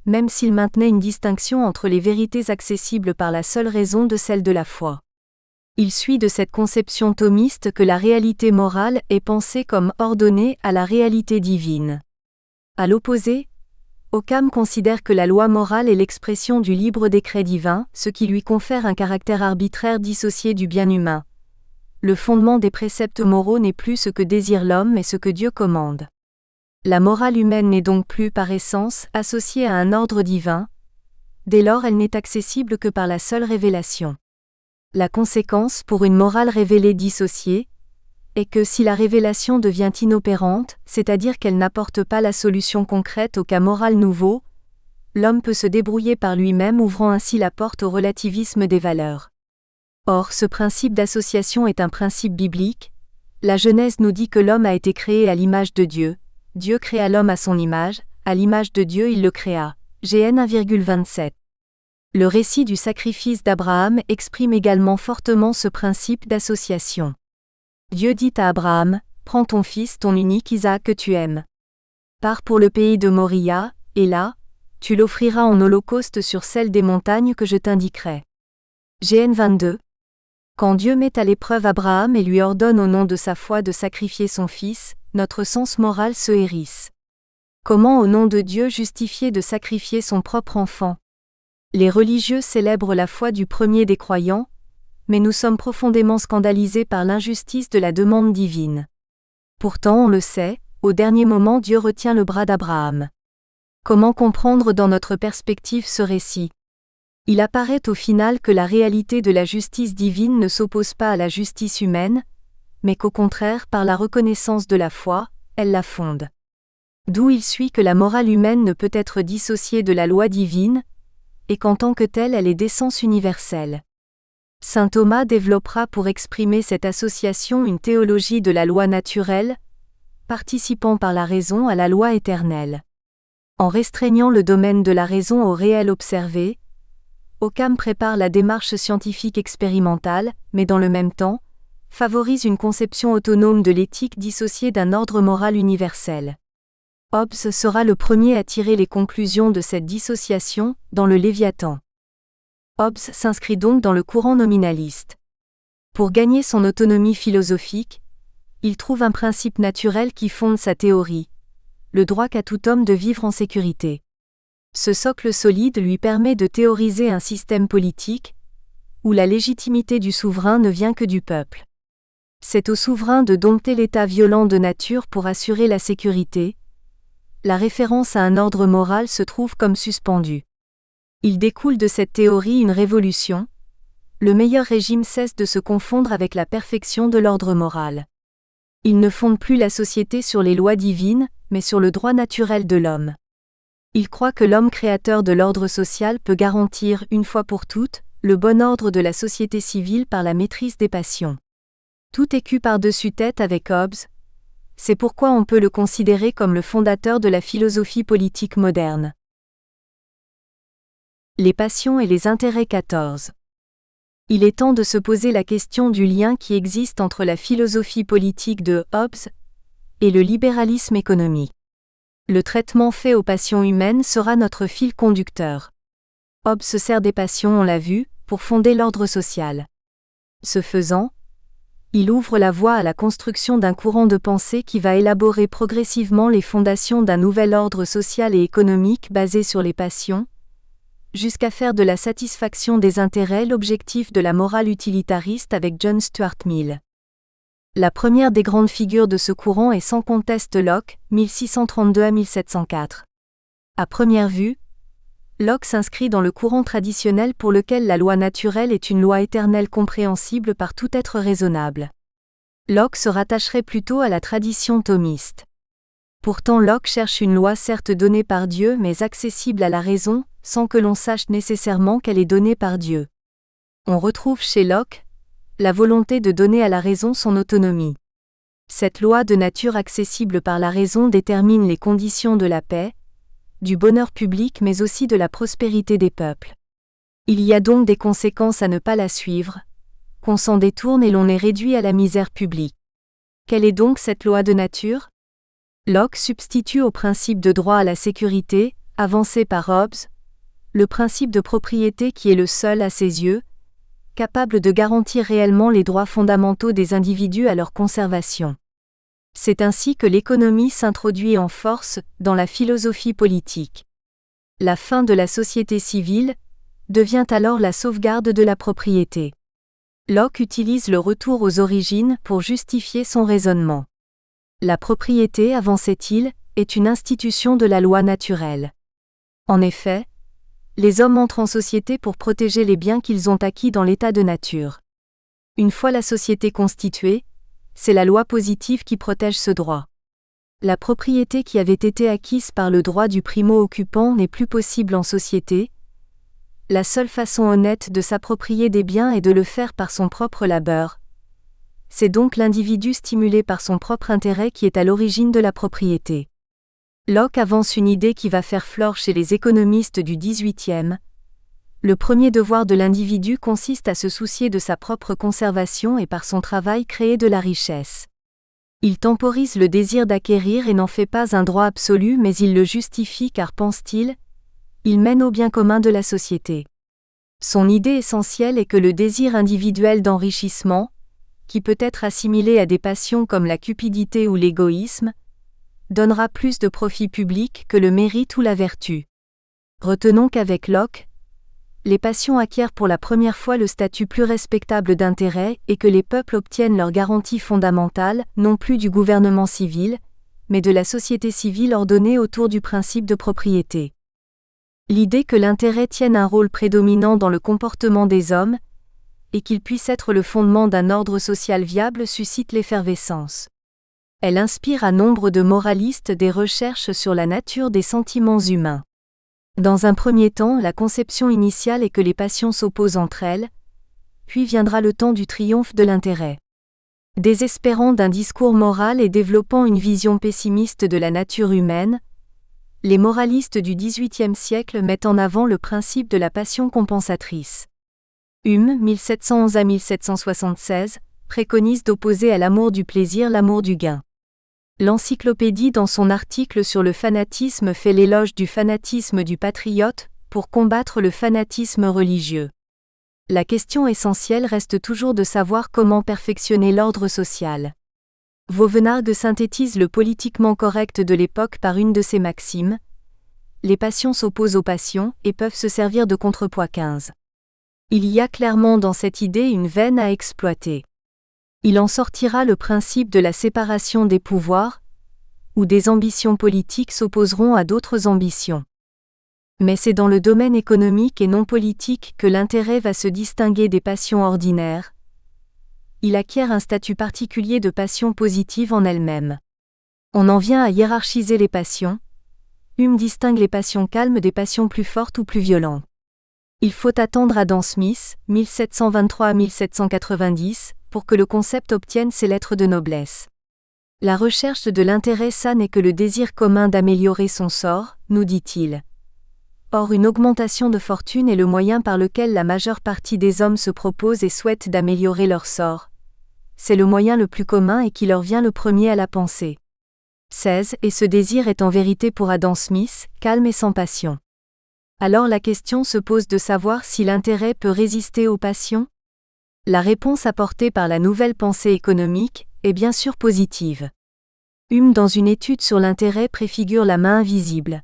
même s'il maintenait une distinction entre les vérités accessibles par la seule raison de celle de la foi. Il suit de cette conception thomiste que la réalité morale est pensée comme ordonnée à la réalité divine. À l'opposé, Occam considère que la loi morale est l'expression du libre décret divin, ce qui lui confère un caractère arbitraire dissocié du bien humain. Le fondement des préceptes moraux n'est plus ce que désire l'homme mais ce que Dieu commande. La morale humaine n'est donc plus par essence associée à un ordre divin. Dès lors elle n'est accessible que par la seule révélation. La conséquence pour une morale révélée dissociée est que si la révélation devient inopérante, c'est-à-dire qu'elle n'apporte pas la solution concrète au cas moral nouveau, l'homme peut se débrouiller par lui-même, ouvrant ainsi la porte au relativisme des valeurs. Or, ce principe d'association est un principe biblique. La Genèse nous dit que l'homme a été créé à l'image de Dieu. Dieu créa l'homme à son image, à l'image de Dieu il le créa. GN 1,27. Le récit du sacrifice d'Abraham exprime également fortement ce principe d'association. Dieu dit à Abraham, « Prends ton fils, ton unique Isaac que tu aimes. Pars pour le pays de Moria, et là, Tu l'offriras en holocauste sur celle des montagnes que je t'indiquerai. GN 22. Quand Dieu met à l'épreuve Abraham et lui ordonne au nom de sa foi de sacrifier son fils, notre sens moral se hérisse. Comment au nom de Dieu justifier de sacrifier son propre enfant? Les religieux célèbrent la foi du premier des croyants, mais nous sommes profondément scandalisés par l'injustice de la demande divine. Pourtant on le sait, au dernier moment Dieu retient le bras d'Abraham. Comment comprendre dans notre perspective ce récit? Il apparaît au final que la réalité de la justice divine ne s'oppose pas à la justice humaine, mais qu'au contraire, par la reconnaissance de la foi, elle la fonde. D'où il suit que la morale humaine ne peut être dissociée de la loi divine, et qu'en tant que telle elle est d'essence universelle. Saint Thomas développera pour exprimer cette association une théologie de la loi naturelle, participant par la raison à la loi éternelle. En restreignant le domaine de la raison au réel observé, Occam prépare la démarche scientifique expérimentale, mais dans le même temps, favorise une conception autonome de l'éthique dissociée d'un ordre moral universel. Hobbes sera le premier à tirer les conclusions de cette dissociation, dans le Léviathan. Hobbes s'inscrit donc dans le courant nominaliste. Pour gagner son autonomie philosophique, il trouve un principe naturel qui fonde sa théorie: le droit qu'a tout homme de vivre en sécurité. Ce socle solide lui permet de théoriser un système politique, où la légitimité du souverain ne vient que du peuple. C'est au souverain de dompter l'état violent de nature pour assurer la sécurité. La référence à un ordre moral se trouve comme suspendue. Il découle de cette théorie une révolution. Le meilleur régime cesse de se confondre avec la perfection de l'ordre moral. Il ne fonde plus la société sur les lois divines, mais sur le droit naturel de l'homme. Il croit que l'homme créateur de l'ordre social peut garantir, une fois pour toutes, le bon ordre de la société civile par la maîtrise des passions. Tout est cu par-dessus tête avec Hobbes. C'est pourquoi on peut le considérer comme le fondateur de la philosophie politique moderne. Les passions et les intérêts 14. Il est temps de se poser la question du lien qui existe entre la philosophie politique de Hobbes et le libéralisme économique. Le traitement fait aux passions humaines sera notre fil conducteur. Hobbes se sert des passions, on l'a vu, pour fonder l'ordre social. Ce faisant, il ouvre la voie à la construction d'un courant de pensée qui va élaborer progressivement les fondations d'un nouvel ordre social et économique basé sur les passions, jusqu'à faire de la satisfaction des intérêts l'objectif de la morale utilitariste avec John Stuart Mill. La première des grandes figures de ce courant est sans conteste Locke, 1632 à 1704. À première vue, Locke s'inscrit dans le courant traditionnel pour lequel la loi naturelle est une loi éternelle compréhensible par tout être raisonnable. Locke se rattacherait plutôt à la tradition thomiste. Pourtant Locke cherche une loi certes donnée par Dieu mais accessible à la raison, sans que l'on sache nécessairement qu'elle est donnée par Dieu. On retrouve chez Locke la volonté de donner à la raison son autonomie. Cette loi de nature accessible par la raison détermine les conditions de la paix, du bonheur public mais aussi de la prospérité des peuples. Il y a donc des conséquences à ne pas la suivre, qu'on s'en détourne et l'on est réduit à la misère publique. Quelle est donc cette loi de nature? Locke substitue au principe de droit à la sécurité, avancé par Hobbes, le principe de propriété qui est le seul à ses yeux, capable de garantir réellement les droits fondamentaux des individus à leur conservation. C'est ainsi que l'économie s'introduit en force dans la philosophie politique. La fin de la société civile devient alors la sauvegarde de la propriété. Locke utilise le retour aux origines pour justifier son raisonnement. La propriété, avançait-il, est une institution de la loi naturelle. En effet, les hommes entrent en société pour protéger les biens qu'ils ont acquis dans l'état de nature. Une fois la société constituée, c'est la loi positive qui protège ce droit. La propriété qui avait été acquise par le droit du primo-occupant n'est plus possible en société. La seule façon honnête de s'approprier des biens est de le faire par son propre labeur. C'est donc l'individu stimulé par son propre intérêt qui est à l'origine de la propriété. Locke avance une idée qui va faire flore chez les économistes du XVIIIe. Le premier devoir de l'individu consiste à se soucier de sa propre conservation et par son travail créer de la richesse. Il temporise le désir d'acquérir et n'en fait pas un droit absolu mais il le justifie car, pense-t-il, Il mène au bien commun de la société. Son idée essentielle est que le désir individuel d'enrichissement, qui peut être assimilé à des passions comme la cupidité ou l'égoïsme, donnera plus de profit public que le mérite ou la vertu. Retenons qu'avec Locke, les passions acquièrent pour la première fois le statut plus respectable d'intérêt et que les peuples obtiennent leur garantie fondamentale, non plus du gouvernement civil, mais de la société civile ordonnée autour du principe de propriété. L'idée que l'intérêt tienne un rôle prédominant dans le comportement des hommes, et qu'il puisse être le fondement d'un ordre social viable suscite l'effervescence. Elle inspire à nombre de moralistes des recherches sur la nature des sentiments humains. Dans un premier temps, la conception initiale est que les passions s'opposent entre elles, puis viendra le temps du triomphe de l'intérêt. Désespérant d'un discours moral et développant une vision pessimiste de la nature humaine, les moralistes du XVIIIe siècle mettent en avant le principe de la passion compensatrice. Hume, 1711 à 1776, préconise d'opposer à l'amour du plaisir l'amour du gain. L'Encyclopédie dans son article sur le fanatisme fait l'éloge du fanatisme du patriote, pour combattre le fanatisme religieux. La question essentielle reste toujours de savoir comment perfectionner l'ordre social. Vauvenargues synthétise le politiquement correct de l'époque par une de ses maximes. Les passions s'opposent aux passions et peuvent se servir de contrepoids. 15. Il y a clairement dans cette idée une veine à exploiter. Il en sortira le principe de la séparation des pouvoirs, où des ambitions politiques s'opposeront à d'autres ambitions. Mais c'est dans le domaine économique et non politique que l'intérêt va se distinguer des passions ordinaires. Il acquiert un statut particulier de passion positive en elle-même. On en vient à hiérarchiser les passions. Hume distingue les passions calmes des passions plus fortes ou plus violentes. Il faut attendre Adam Smith, 1723 à 1790, pour que le concept obtienne ses lettres de noblesse. La recherche de l'intérêt ça n'est que le désir commun d'améliorer son sort, nous dit-il. Or une augmentation de fortune est le moyen par lequel la majeure partie des hommes se propose et souhaite d'améliorer leur sort. C'est le moyen le plus commun et qui leur vient le premier à la pensée. 16. Et ce désir est en vérité pour Adam Smith, calme et sans passion. Alors la question se pose de savoir si l'intérêt peut résister aux passions. La réponse apportée par la nouvelle pensée économique est bien sûr positive. Hume dans une étude sur l'intérêt préfigure la main invisible.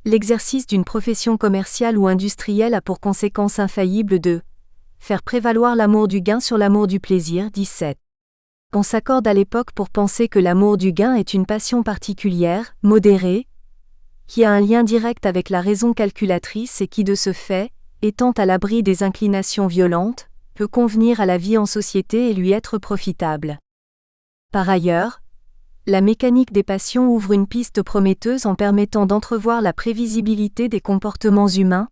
L'exercice d'une profession commerciale ou industrielle a pour conséquence infaillible de faire prévaloir l'amour du gain sur l'amour du plaisir. 17. On s'accorde à l'époque pour penser que l'amour du gain est une passion particulière, modérée, qui a un lien direct avec la raison calculatrice et qui de ce fait, étant à l'abri des inclinations violentes, peut convenir à la vie en société et lui être profitable. Par ailleurs, la mécanique des passions ouvre une piste prometteuse en permettant d'entrevoir la prévisibilité des comportements humains.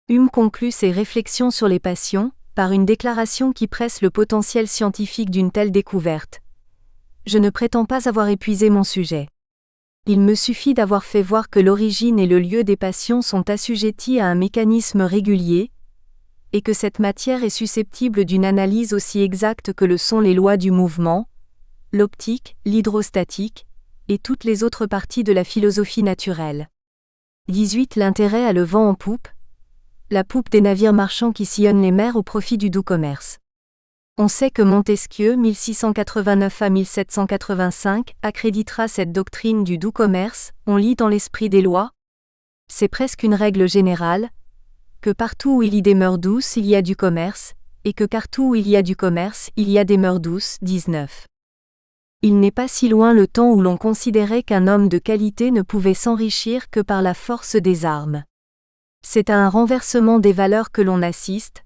Hume conclut ses réflexions sur les passions, par une déclaration qui presse le potentiel scientifique d'une telle découverte. Je ne prétends pas avoir épuisé mon sujet. Il me suffit d'avoir fait voir que l'origine et le lieu des passions sont assujettis à un mécanisme régulier, et que cette matière est susceptible d'une analyse aussi exacte que le sont les lois du mouvement, l'optique, l'hydrostatique, et toutes les autres parties de la philosophie naturelle. 18. L'intérêt a le vent en poupe, la poupe des navires marchands qui sillonnent les mers au profit du doux commerce. On sait que Montesquieu, 1689 à 1785, accréditera cette doctrine du doux commerce, on lit dans l'esprit des lois. C'est presque une règle générale, que partout où il y a des mœurs douces, il y a du commerce, et que partout où il y a du commerce, il y a des mœurs douces. 19. Il n'est pas si loin le temps où l'on considérait qu'un homme de qualité ne pouvait s'enrichir que par la force des armes. C'est à un renversement des valeurs que l'on assiste,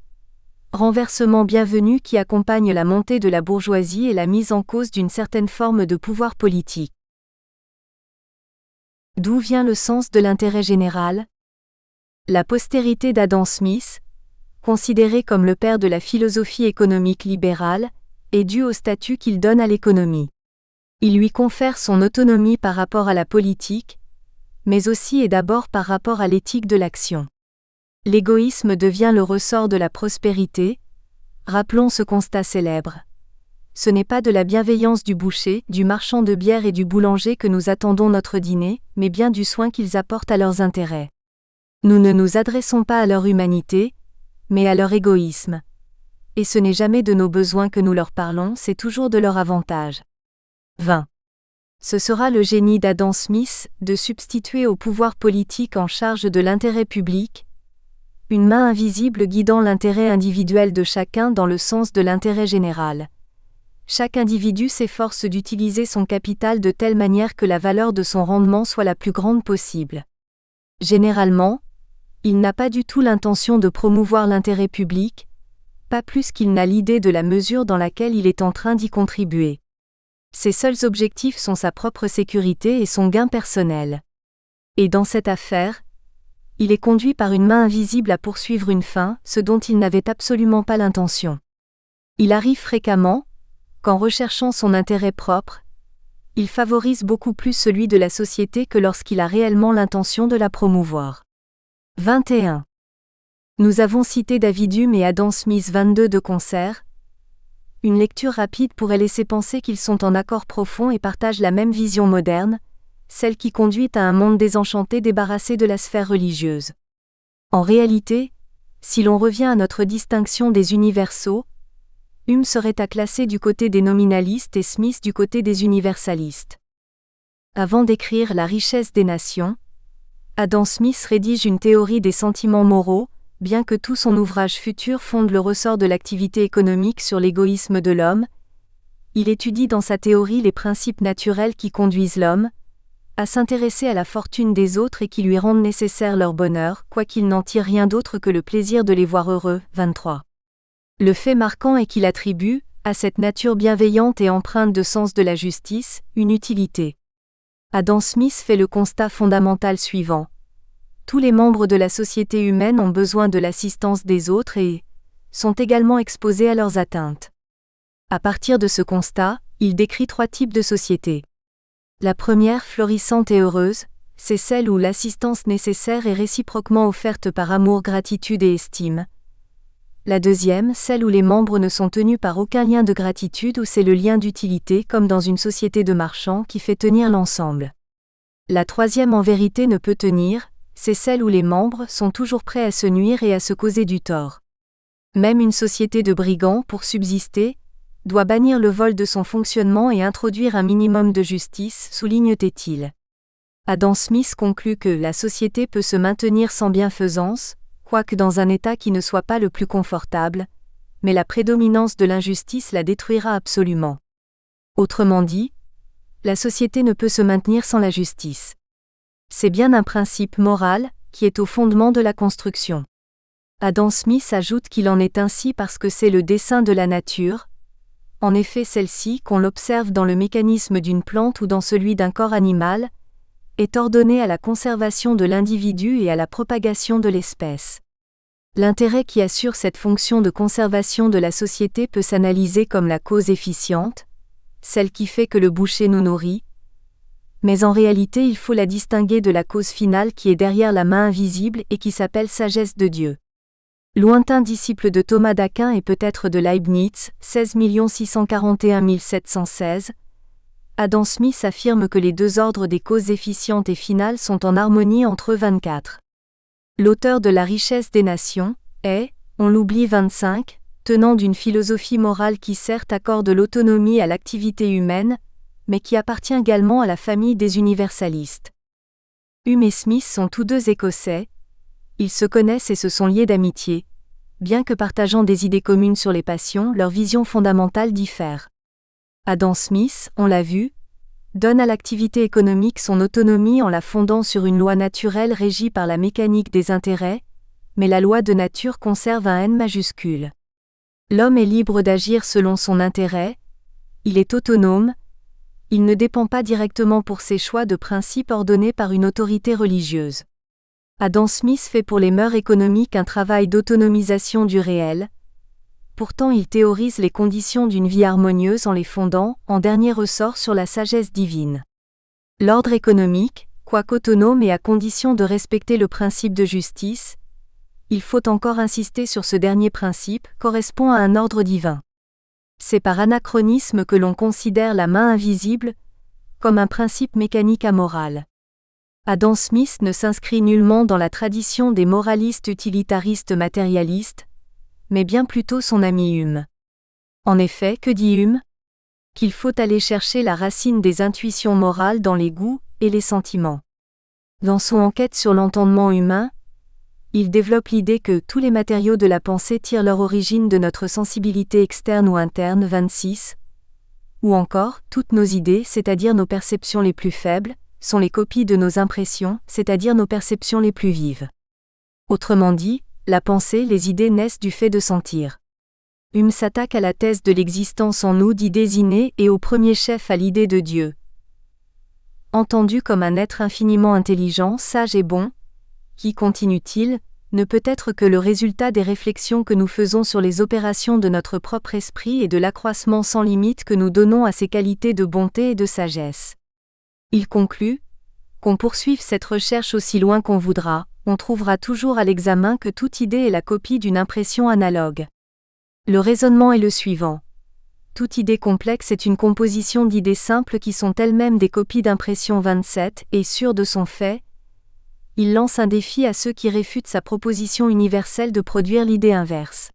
renversement bienvenu qui accompagne la montée de la bourgeoisie et la mise en cause d'une certaine forme de pouvoir politique. D'où vient le sens de l'intérêt général ? La postérité d'Adam Smith, considéré comme le père de la philosophie économique libérale, est due au statut qu'il donne à l'économie. Il lui confère son autonomie par rapport à la politique, mais aussi et d'abord par rapport à l'éthique de l'action. L'égoïsme devient le ressort de la prospérité. Rappelons ce constat célèbre. Ce n'est pas de la bienveillance du boucher, du marchand de bière et du boulanger que nous attendons notre dîner, mais bien du soin qu'ils apportent à leurs intérêts. Nous ne nous adressons pas à leur humanité, mais à leur égoïsme. Et ce n'est jamais de nos besoins que nous leur parlons, c'est toujours de leur avantage. 20. Ce sera le génie d'Adam Smith de substituer au pouvoir politique en charge de l'intérêt public une main invisible guidant l'intérêt individuel de chacun dans le sens de l'intérêt général. Chaque individu s'efforce d'utiliser son capital de telle manière que la valeur de son rendement soit la plus grande possible. Généralement, il n'a pas du tout l'intention de promouvoir l'intérêt public, pas plus qu'il n'a l'idée de la mesure dans laquelle il est en train d'y contribuer. Ses seuls objectifs sont sa propre sécurité et son gain personnel. Et dans cette affaire, il est conduit par une main invisible à poursuivre une fin, ce dont il n'avait absolument pas l'intention. Il arrive fréquemment, qu'en recherchant son intérêt propre, il favorise beaucoup plus celui de la société que lorsqu'il a réellement l'intention de la promouvoir. 21. Nous avons cité David Hume et Adam Smith 22 de concert. Une lecture rapide pourrait laisser penser qu'ils sont en accord profond et partagent la même vision moderne, celle qui conduit à un monde désenchanté débarrassé de la sphère religieuse. En réalité, si l'on revient à notre distinction des universaux, Hume serait à classer du côté des nominalistes et Smith du côté des universalistes. Avant d'écrire La richesse des nations, Adam Smith rédige une théorie des sentiments moraux, bien que tout son ouvrage futur fonde le ressort de l'activité économique sur l'égoïsme de l'homme. Il étudie dans sa théorie les principes naturels qui conduisent l'homme à s'intéresser à la fortune des autres et qui lui rendent nécessaire leur bonheur, quoiqu'il n'en tire rien d'autre que le plaisir de les voir heureux. 23. Le fait marquant est qu'il attribue, à cette nature bienveillante et empreinte de sens de la justice, une utilité. Adam Smith fait le constat fondamental suivant. Tous les membres de la société humaine ont besoin de l'assistance des autres et sont également exposés à leurs atteintes. À partir de ce constat, il décrit 3 types de sociétés. La première, florissante et heureuse, c'est celle où l'assistance nécessaire est réciproquement offerte par amour, gratitude et estime. La deuxième, celle où les membres ne sont tenus par aucun lien de gratitude, où c'est le lien d'utilité comme dans une société de marchands qui fait tenir l'ensemble. La troisième en vérité ne peut tenir, c'est celle où les membres sont toujours prêts à se nuire et à se causer du tort. Même une société de brigands, pour subsister, doit bannir le vol de son fonctionnement et introduire un minimum de justice, souligne-t-il. Adam Smith conclut que la société peut se maintenir sans bienfaisance, quoique dans un état qui ne soit pas le plus confortable, mais la prédominance de l'injustice la détruira absolument. Autrement dit, la société ne peut se maintenir sans la justice. C'est bien un principe moral qui est au fondement de la construction. Adam Smith ajoute qu'il en est ainsi parce que c'est le dessein de la nature. En effet, celle-ci, qu'on l'observe dans le mécanisme d'une plante ou dans celui d'un corps animal, est ordonnée à la conservation de l'individu et à la propagation de l'espèce. L'intérêt qui assure cette fonction de conservation de la société peut s'analyser comme la cause efficiente, celle qui fait que le boucher nous nourrit, mais en réalité il faut la distinguer de la cause finale qui est derrière la main invisible et qui s'appelle sagesse de Dieu. Lointain disciple de Thomas d'Aquin et peut-être de Leibniz, 16 641 716, Adam Smith affirme que les 2 ordres des causes efficientes et finales sont en harmonie entre eux. 24. L'auteur de La richesse des nations est, on l'oublie 25, tenant d'une philosophie morale qui certes accorde l'autonomie à l'activité humaine, mais qui appartient également à la famille des universalistes. Hume et Smith sont tous 2 Écossais. Ils se connaissent et se sont liés d'amitié. Bien que partageant des idées communes sur les passions, leurs visions fondamentales diffèrent. Adam Smith, on l'a vu, donne à l'activité économique son autonomie en la fondant sur une loi naturelle régie par la mécanique des intérêts, mais la loi de nature conserve un N majuscule. L'homme est libre d'agir selon son intérêt, il est autonome, il ne dépend pas directement pour ses choix de principes ordonnés par une autorité religieuse. Adam Smith fait pour les mœurs économiques un travail d'autonomisation du réel. Pourtant il théorise les conditions d'une vie harmonieuse en les fondant, en dernier ressort, sur la sagesse divine. L'ordre économique, quoiqu'autonome et à condition de respecter le principe de justice, il faut encore insister sur ce dernier principe, correspond à un ordre divin. C'est par anachronisme que l'on considère la main invisible comme un principe mécanique amoral. Adam Smith ne s'inscrit nullement dans la tradition des moralistes utilitaristes matérialistes, mais bien plutôt son ami Hume. En effet, que dit Hume ? Qu'il faut aller chercher la racine des intuitions morales dans les goûts et les sentiments. Dans son enquête sur l'entendement humain, il développe l'idée que tous les matériaux de la pensée tirent leur origine de notre sensibilité externe ou interne 26, ou encore, toutes nos idées, c'est-à-dire nos perceptions les plus faibles, sont les copies de nos impressions, c'est-à-dire nos perceptions les plus vives. Autrement dit, la pensée, les idées naissent du fait de sentir. Hume s'attaque à la thèse de l'existence en nous d'idées innées et au premier chef à l'idée de Dieu. Entendu comme un être infiniment intelligent, sage et bon, qui, continue-t-il, ne peut être que le résultat des réflexions que nous faisons sur les opérations de notre propre esprit et de l'accroissement sans limite que nous donnons à ses qualités de bonté et de sagesse. Il conclut, qu'on poursuive cette recherche aussi loin qu'on voudra, on trouvera toujours à l'examen que toute idée est la copie d'une impression analogue. Le raisonnement est le suivant. Toute idée complexe est une composition d'idées simples qui sont elles-mêmes des copies d'impressions 27 et sûr de son fait. Il lance un défi à ceux qui réfutent sa proposition universelle de produire l'idée inverse.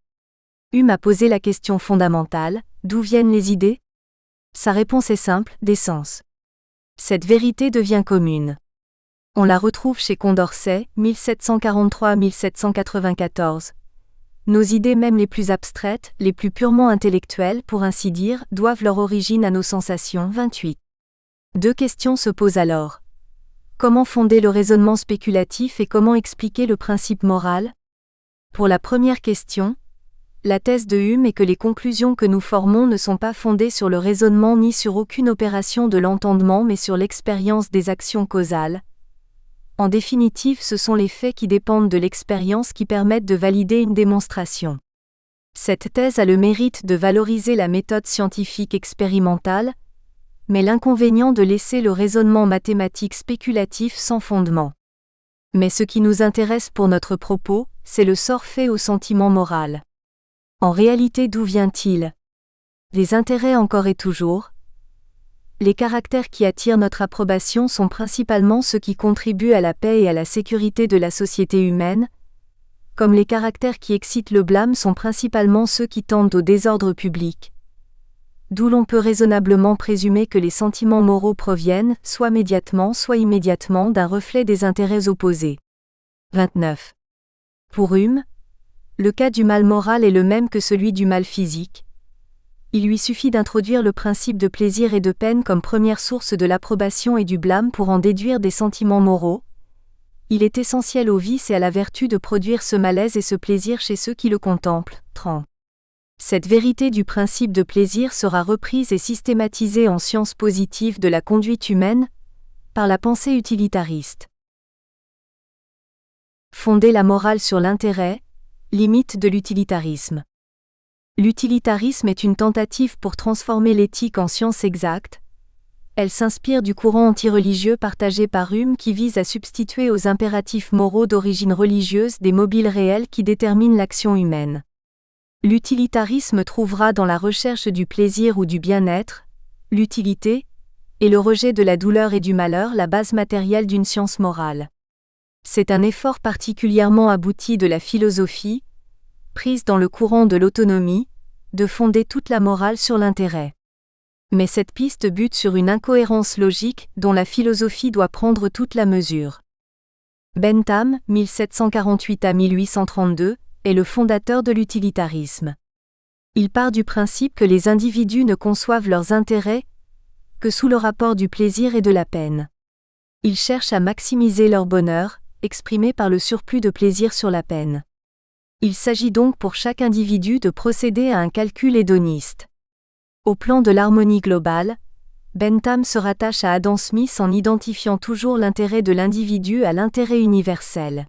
Hume a posé la question fondamentale, d'où viennent les idées ? Sa réponse est simple, des sens. Cette vérité devient commune. On la retrouve chez Condorcet, 1743-1794. Nos idées même les plus abstraites, les plus purement intellectuelles pour ainsi dire, doivent leur origine à nos sensations 28. Deux questions se posent alors. Comment fonder le raisonnement spéculatif et comment expliquer le principe moral ? Pour la première question, la thèse de Hume est que les conclusions que nous formons ne sont pas fondées sur le raisonnement ni sur aucune opération de l'entendement mais sur l'expérience des actions causales. En définitive, ce sont les faits qui dépendent de l'expérience qui permettent de valider une démonstration. Cette thèse a le mérite de valoriser la méthode scientifique expérimentale, mais l'inconvénient de laisser le raisonnement mathématique spéculatif sans fondement. Mais ce qui nous intéresse pour notre propos, c'est le sort fait au sentiment moral. En réalité, d'où vient-il ? Des intérêts encore et toujours. Les caractères qui attirent notre approbation sont principalement ceux qui contribuent à la paix et à la sécurité de la société humaine, comme les caractères qui excitent le blâme sont principalement ceux qui tendent au désordre public. D'où l'on peut raisonnablement présumer que les sentiments moraux proviennent, soit médiatement, soit immédiatement, d'un reflet des intérêts opposés. 29. Pour Hume, le cas du mal moral est le même que celui du mal physique. Il lui suffit d'introduire le principe de plaisir et de peine comme première source de l'approbation et du blâme pour en déduire des sentiments moraux. Il est essentiel au vice et à la vertu de produire ce malaise et ce plaisir chez ceux qui le contemplent. 30. Cette vérité du principe de plaisir sera reprise et systématisée en sciences positives de la conduite humaine, par la pensée utilitariste. Fonder la morale sur l'intérêt, limite de l'utilitarisme. L'utilitarisme est une tentative pour transformer l'éthique en science exacte. Elle s'inspire du courant antireligieux partagé par Hume qui vise à substituer aux impératifs moraux d'origine religieuse des mobiles réels qui déterminent l'action humaine. L'utilitarisme trouvera dans la recherche du plaisir ou du bien-être, l'utilité, et le rejet de la douleur et du malheur la base matérielle d'une science morale. C'est un effort particulièrement abouti de la philosophie, prise dans le courant de l'autonomie, de fonder toute la morale sur l'intérêt. Mais cette piste bute sur une incohérence logique dont la philosophie doit prendre toute la mesure. Bentham, 1748 à 1832, est le fondateur de l'utilitarisme. Il part du principe que les individus ne conçoivent leurs intérêts que sous le rapport du plaisir et de la peine. Ils cherchent à maximiser leur bonheur, exprimé par le surplus de plaisir sur la peine. Il s'agit donc pour chaque individu de procéder à un calcul hédoniste. Au plan de l'harmonie globale, Bentham se rattache à Adam Smith en identifiant toujours l'intérêt de l'individu à l'intérêt universel.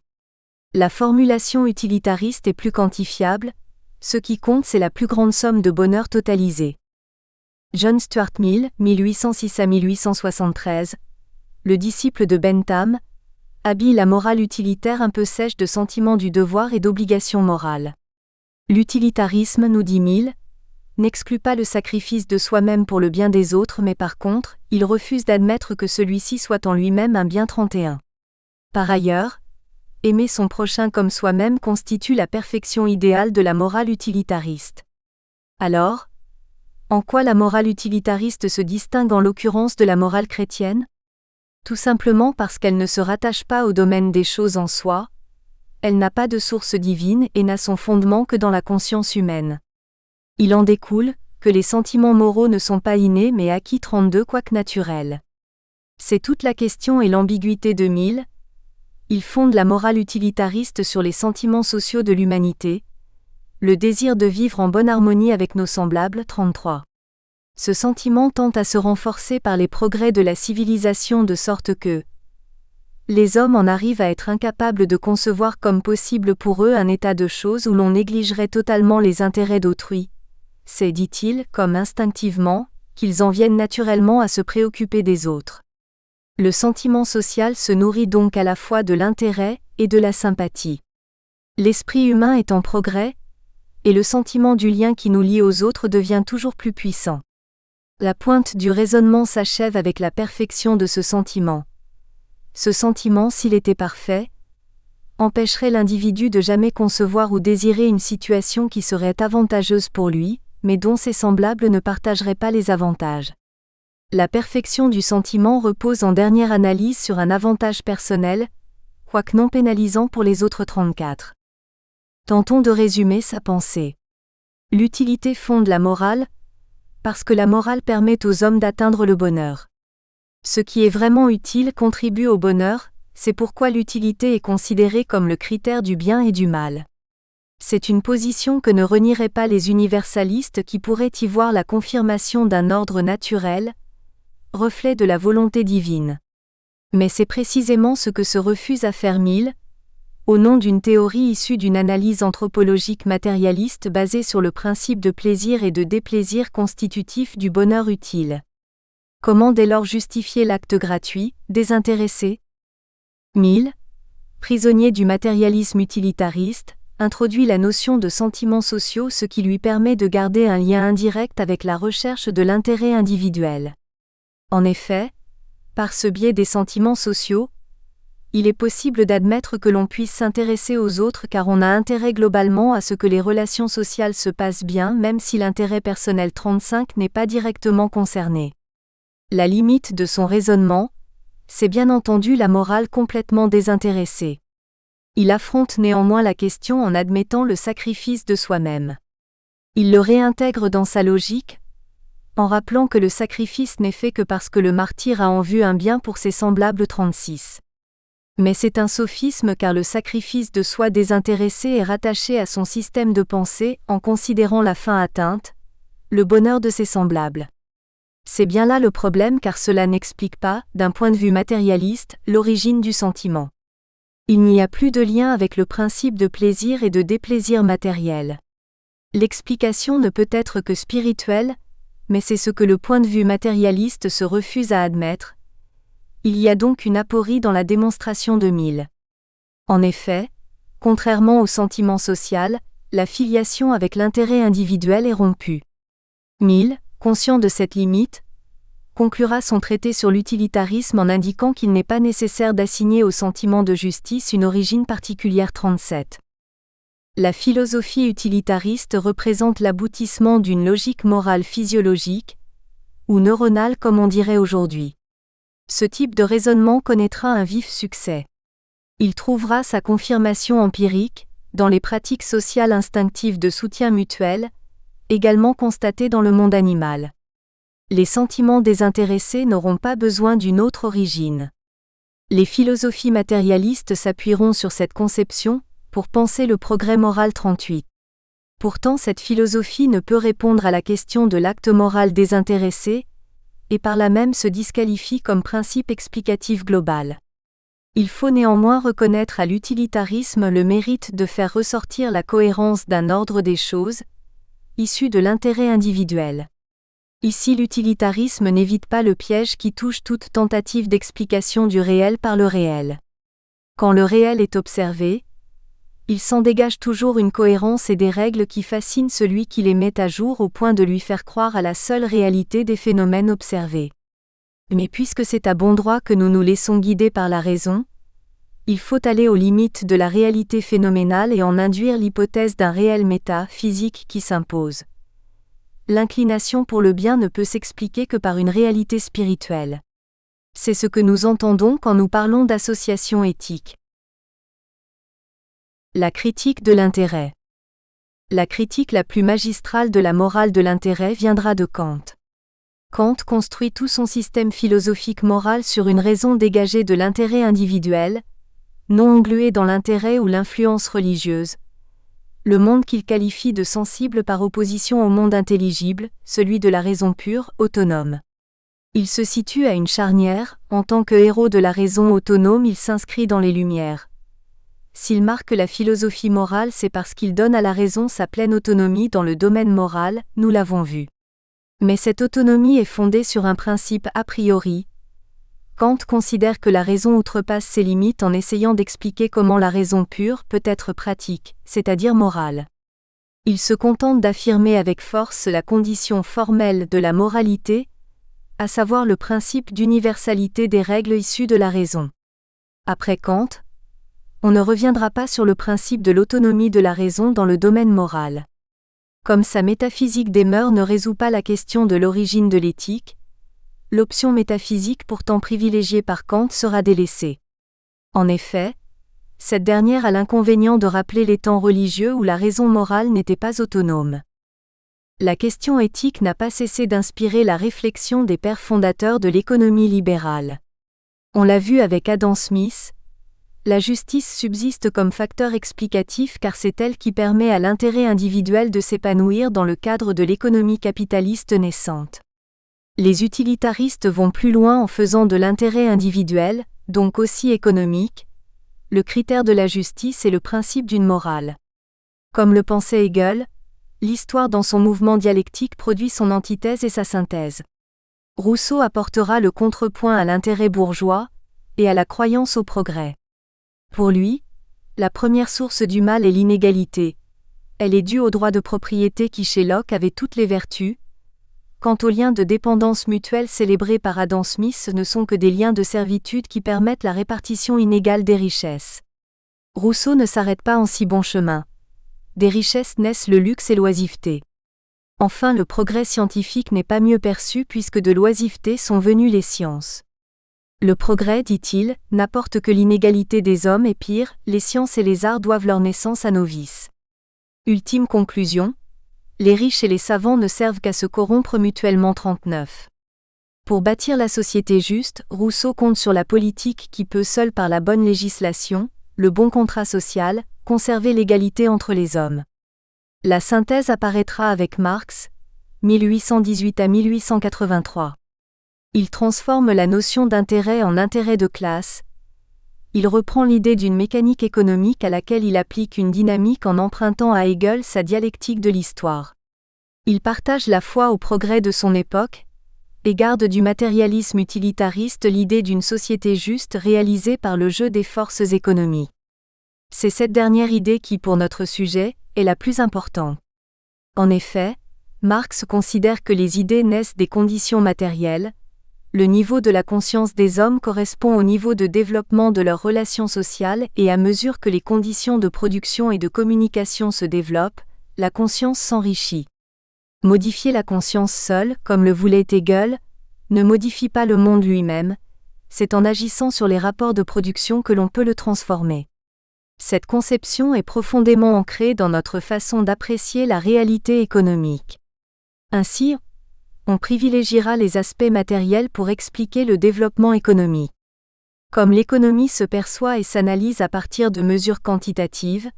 La formulation utilitariste est plus quantifiable, ce qui compte c'est la plus grande somme de bonheur totalisée. John Stuart Mill, 1806 à 1873, le disciple de Bentham, habille la morale utilitaire un peu sèche de sentiments du devoir et d'obligation morale. L'utilitarisme, nous dit Mill, n'exclut pas le sacrifice de soi-même pour le bien des autres mais par contre, il refuse d'admettre que celui-ci soit en lui-même un bien 31. Par ailleurs, aimer son prochain comme soi-même constitue la perfection idéale de la morale utilitariste. Alors, en quoi la morale utilitariste se distingue en l'occurrence de la morale chrétienne ? Tout simplement parce qu'elle ne se rattache pas au domaine des choses en soi, elle n'a pas de source divine et n'a son fondement que dans la conscience humaine. Il en découle que les sentiments moraux ne sont pas innés mais acquis 32 quoique naturels. C'est toute la question et l'ambiguïté de Mill. Il fonde la morale utilitariste sur les sentiments sociaux de l'humanité, le désir de vivre en bonne harmonie avec nos semblables. 33. Ce sentiment tend à se renforcer par les progrès de la civilisation de sorte que les hommes en arrivent à être incapables de concevoir comme possible pour eux un état de choses où l'on négligerait totalement les intérêts d'autrui. C'est, dit-il, comme instinctivement, qu'ils en viennent naturellement à se préoccuper des autres. Le sentiment social se nourrit donc à la fois de l'intérêt et de la sympathie. L'esprit humain est en progrès, et le sentiment du lien qui nous lie aux autres devient toujours plus puissant. La pointe du raisonnement s'achève avec la perfection de ce sentiment. Ce sentiment, s'il était parfait, empêcherait l'individu de jamais concevoir ou désirer une situation qui serait avantageuse pour lui, mais dont ses semblables ne partageraient pas les avantages. La perfection du sentiment repose en dernière analyse sur un avantage personnel, quoique non pénalisant pour les autres. 34. Tentons de résumer sa pensée. L'utilité fonde la morale, parce que la morale permet aux hommes d'atteindre le bonheur. Ce qui est vraiment utile contribue au bonheur, c'est pourquoi l'utilité est considérée comme le critère du bien et du mal. C'est une position que ne renieraient pas les universalistes qui pourraient y voir la confirmation d'un ordre naturel, reflet de la volonté divine. Mais c'est précisément ce que se refuse à faire Mill, au nom d'une théorie issue d'une analyse anthropologique matérialiste basée sur le principe de plaisir et de déplaisir constitutif du bonheur utile. Comment dès lors justifier l'acte gratuit, désintéressé ? Mill, prisonnier du matérialisme utilitariste, introduit la notion de sentiments sociaux, ce qui lui permet de garder un lien indirect avec la recherche de l'intérêt individuel. En effet, par ce biais des sentiments sociaux, il est possible d'admettre que l'on puisse s'intéresser aux autres car on a intérêt globalement à ce que les relations sociales se passent bien même si l'intérêt personnel 35 n'est pas directement concerné. La limite de son raisonnement, c'est bien entendu la morale complètement désintéressée. Il affronte néanmoins la question en admettant le sacrifice de soi-même. Il le réintègre dans sa logique, en rappelant que le sacrifice n'est fait que parce que le martyr a en vue un bien pour ses semblables. 36. Mais c'est un sophisme car le sacrifice de soi désintéressé est rattaché à son système de pensée en considérant la fin atteinte, le bonheur de ses semblables. C'est bien là le problème car cela n'explique pas, d'un point de vue matérialiste, l'origine du sentiment. Il n'y a plus de lien avec le principe de plaisir et de déplaisir matériel. L'explication ne peut être que spirituelle, mais c'est ce que le point de vue matérialiste se refuse à admettre. Il y a donc une aporie dans la démonstration de Mill. En effet, contrairement au sentiment social, la filiation avec l'intérêt individuel est rompue. Mill, conscient de cette limite, conclura son traité sur l'utilitarisme en indiquant qu'il n'est pas nécessaire d'assigner au sentiment de justice une origine particulière. 37. La philosophie utilitariste représente l'aboutissement d'une logique morale physiologique, ou neuronale comme on dirait aujourd'hui. Ce type de raisonnement connaîtra un vif succès. Il trouvera sa confirmation empirique, dans les pratiques sociales instinctives de soutien mutuel, également constatées dans le monde animal. Les sentiments désintéressés n'auront pas besoin d'une autre origine. Les philosophies matérialistes s'appuieront sur cette conception, pour penser le progrès moral. 38. Pourtant cette philosophie ne peut répondre à la question de l'acte moral désintéressé, et par là même se disqualifie comme principe explicatif global. Il faut néanmoins reconnaître à l'utilitarisme le mérite de faire ressortir la cohérence d'un ordre des choses, issu de l'intérêt individuel. Ici l'utilitarisme n'évite pas le piège qui touche toute tentative d'explication du réel par le réel. Quand le réel est observé, il s'en dégage toujours une cohérence et des règles qui fascinent celui qui les met à jour au point de lui faire croire à la seule réalité des phénomènes observés. Mais puisque c'est à bon droit que nous nous laissons guider par la raison, Il faut aller aux limites de la réalité phénoménale et en induire l'hypothèse d'un réel méta-physique qui s'impose. L'inclination pour le bien ne peut s'expliquer que par une réalité spirituelle. C'est ce que nous entendons quand nous parlons d'association éthique. La critique de l'intérêt. La critique la plus magistrale de la morale de l'intérêt viendra de Kant. Kant construit tout son système philosophique moral sur une raison dégagée de l'intérêt individuel, non englué dans l'intérêt ou l'influence religieuse. Le monde qu'il qualifie de sensible par opposition au monde intelligible, celui de la raison pure, autonome. Il se situe à une charnière, en tant que héros de la raison autonome il s'inscrit dans les Lumières. S'il marque la philosophie morale c'est parce qu'il donne à la raison sa pleine autonomie dans le domaine moral, nous l'avons vu. Mais cette autonomie est fondée sur un principe a priori. Kant considère que la raison outrepasse ses limites en essayant d'expliquer comment la raison pure peut être pratique, c'est-à-dire morale. Il se contente d'affirmer avec force la condition formelle de la moralité, à savoir le principe d'universalité des règles issues de la raison. Après Kant, on ne reviendra pas sur le principe de l'autonomie de la raison dans le domaine moral. Comme sa métaphysique des mœurs ne résout pas la question de l'origine de l'éthique, l'option métaphysique pourtant privilégiée par Kant sera délaissée. En effet, cette dernière a l'inconvénient de rappeler les temps religieux où la raison morale n'était pas autonome. La question éthique n'a pas cessé d'inspirer la réflexion des pères fondateurs de l'économie libérale. On l'a vu avec Adam Smith, la justice subsiste comme facteur explicatif car c'est elle qui permet à l'intérêt individuel de s'épanouir dans le cadre de l'économie capitaliste naissante. Les utilitaristes vont plus loin en faisant de l'intérêt individuel, donc aussi économique, le critère de la justice et le principe d'une morale. Comme le pensait Hegel, l'histoire dans son mouvement dialectique produit son antithèse et sa synthèse. Rousseau apportera le contrepoint à l'intérêt bourgeois et à la croyance au progrès. Pour lui, la première source du mal est l'inégalité. Elle est due au droit de propriété qui chez Locke avait toutes les vertus. Quant aux liens de dépendance mutuelle célébrés par Adam Smith, ce ne sont que des liens de servitude qui permettent la répartition inégale des richesses. Rousseau ne s'arrête pas en si bon chemin. Des richesses naissent le luxe et l'oisiveté. Enfin, le progrès scientifique n'est pas mieux perçu puisque de l'oisiveté sont venues les sciences. Le progrès, dit-il, n'apporte que l'inégalité des hommes et pire, les sciences et les arts doivent leur naissance à nos vices. Ultime conclusion. Les riches et les savants ne servent qu'à se corrompre mutuellement. 39. Pour bâtir la société juste, Rousseau compte sur la politique qui peut seule par la bonne législation, le bon contrat social, conserver l'égalité entre les hommes. La synthèse apparaîtra avec Marx, 1818 à 1883. Il transforme la notion d'intérêt en intérêt de classe. Il reprend l'idée d'une mécanique économique à laquelle il applique une dynamique en empruntant à Hegel sa dialectique de l'histoire. Il partage la foi au progrès de son époque, et garde du matérialisme utilitariste l'idée d'une société juste réalisée par le jeu des forces économiques. C'est cette dernière idée qui, pour notre sujet, est la plus importante. En effet, Marx considère que les idées naissent des conditions matérielles. Le niveau de la conscience des hommes correspond au niveau de développement de leurs relations sociales et à mesure que les conditions de production et de communication se développent, la conscience s'enrichit. Modifier la conscience seule, comme le voulait Hegel, ne modifie pas le monde lui-même, c'est en agissant sur les rapports de production que l'on peut le transformer. Cette conception est profondément ancrée dans notre façon d'apprécier la réalité économique. Ainsi, on privilégiera les aspects matériels pour expliquer le développement économique. Comme l'économie se perçoit et s'analyse à partir de mesures quantitatives,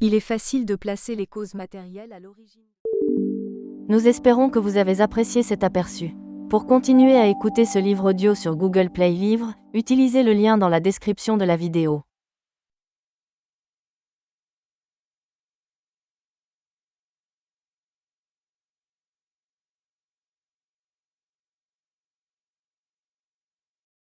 il est facile de placer les causes matérielles à l'origine. Nous espérons que vous avez apprécié cet aperçu. Pour continuer à écouter ce livre audio sur Google Play Livres, utilisez le lien dans la description de la vidéo.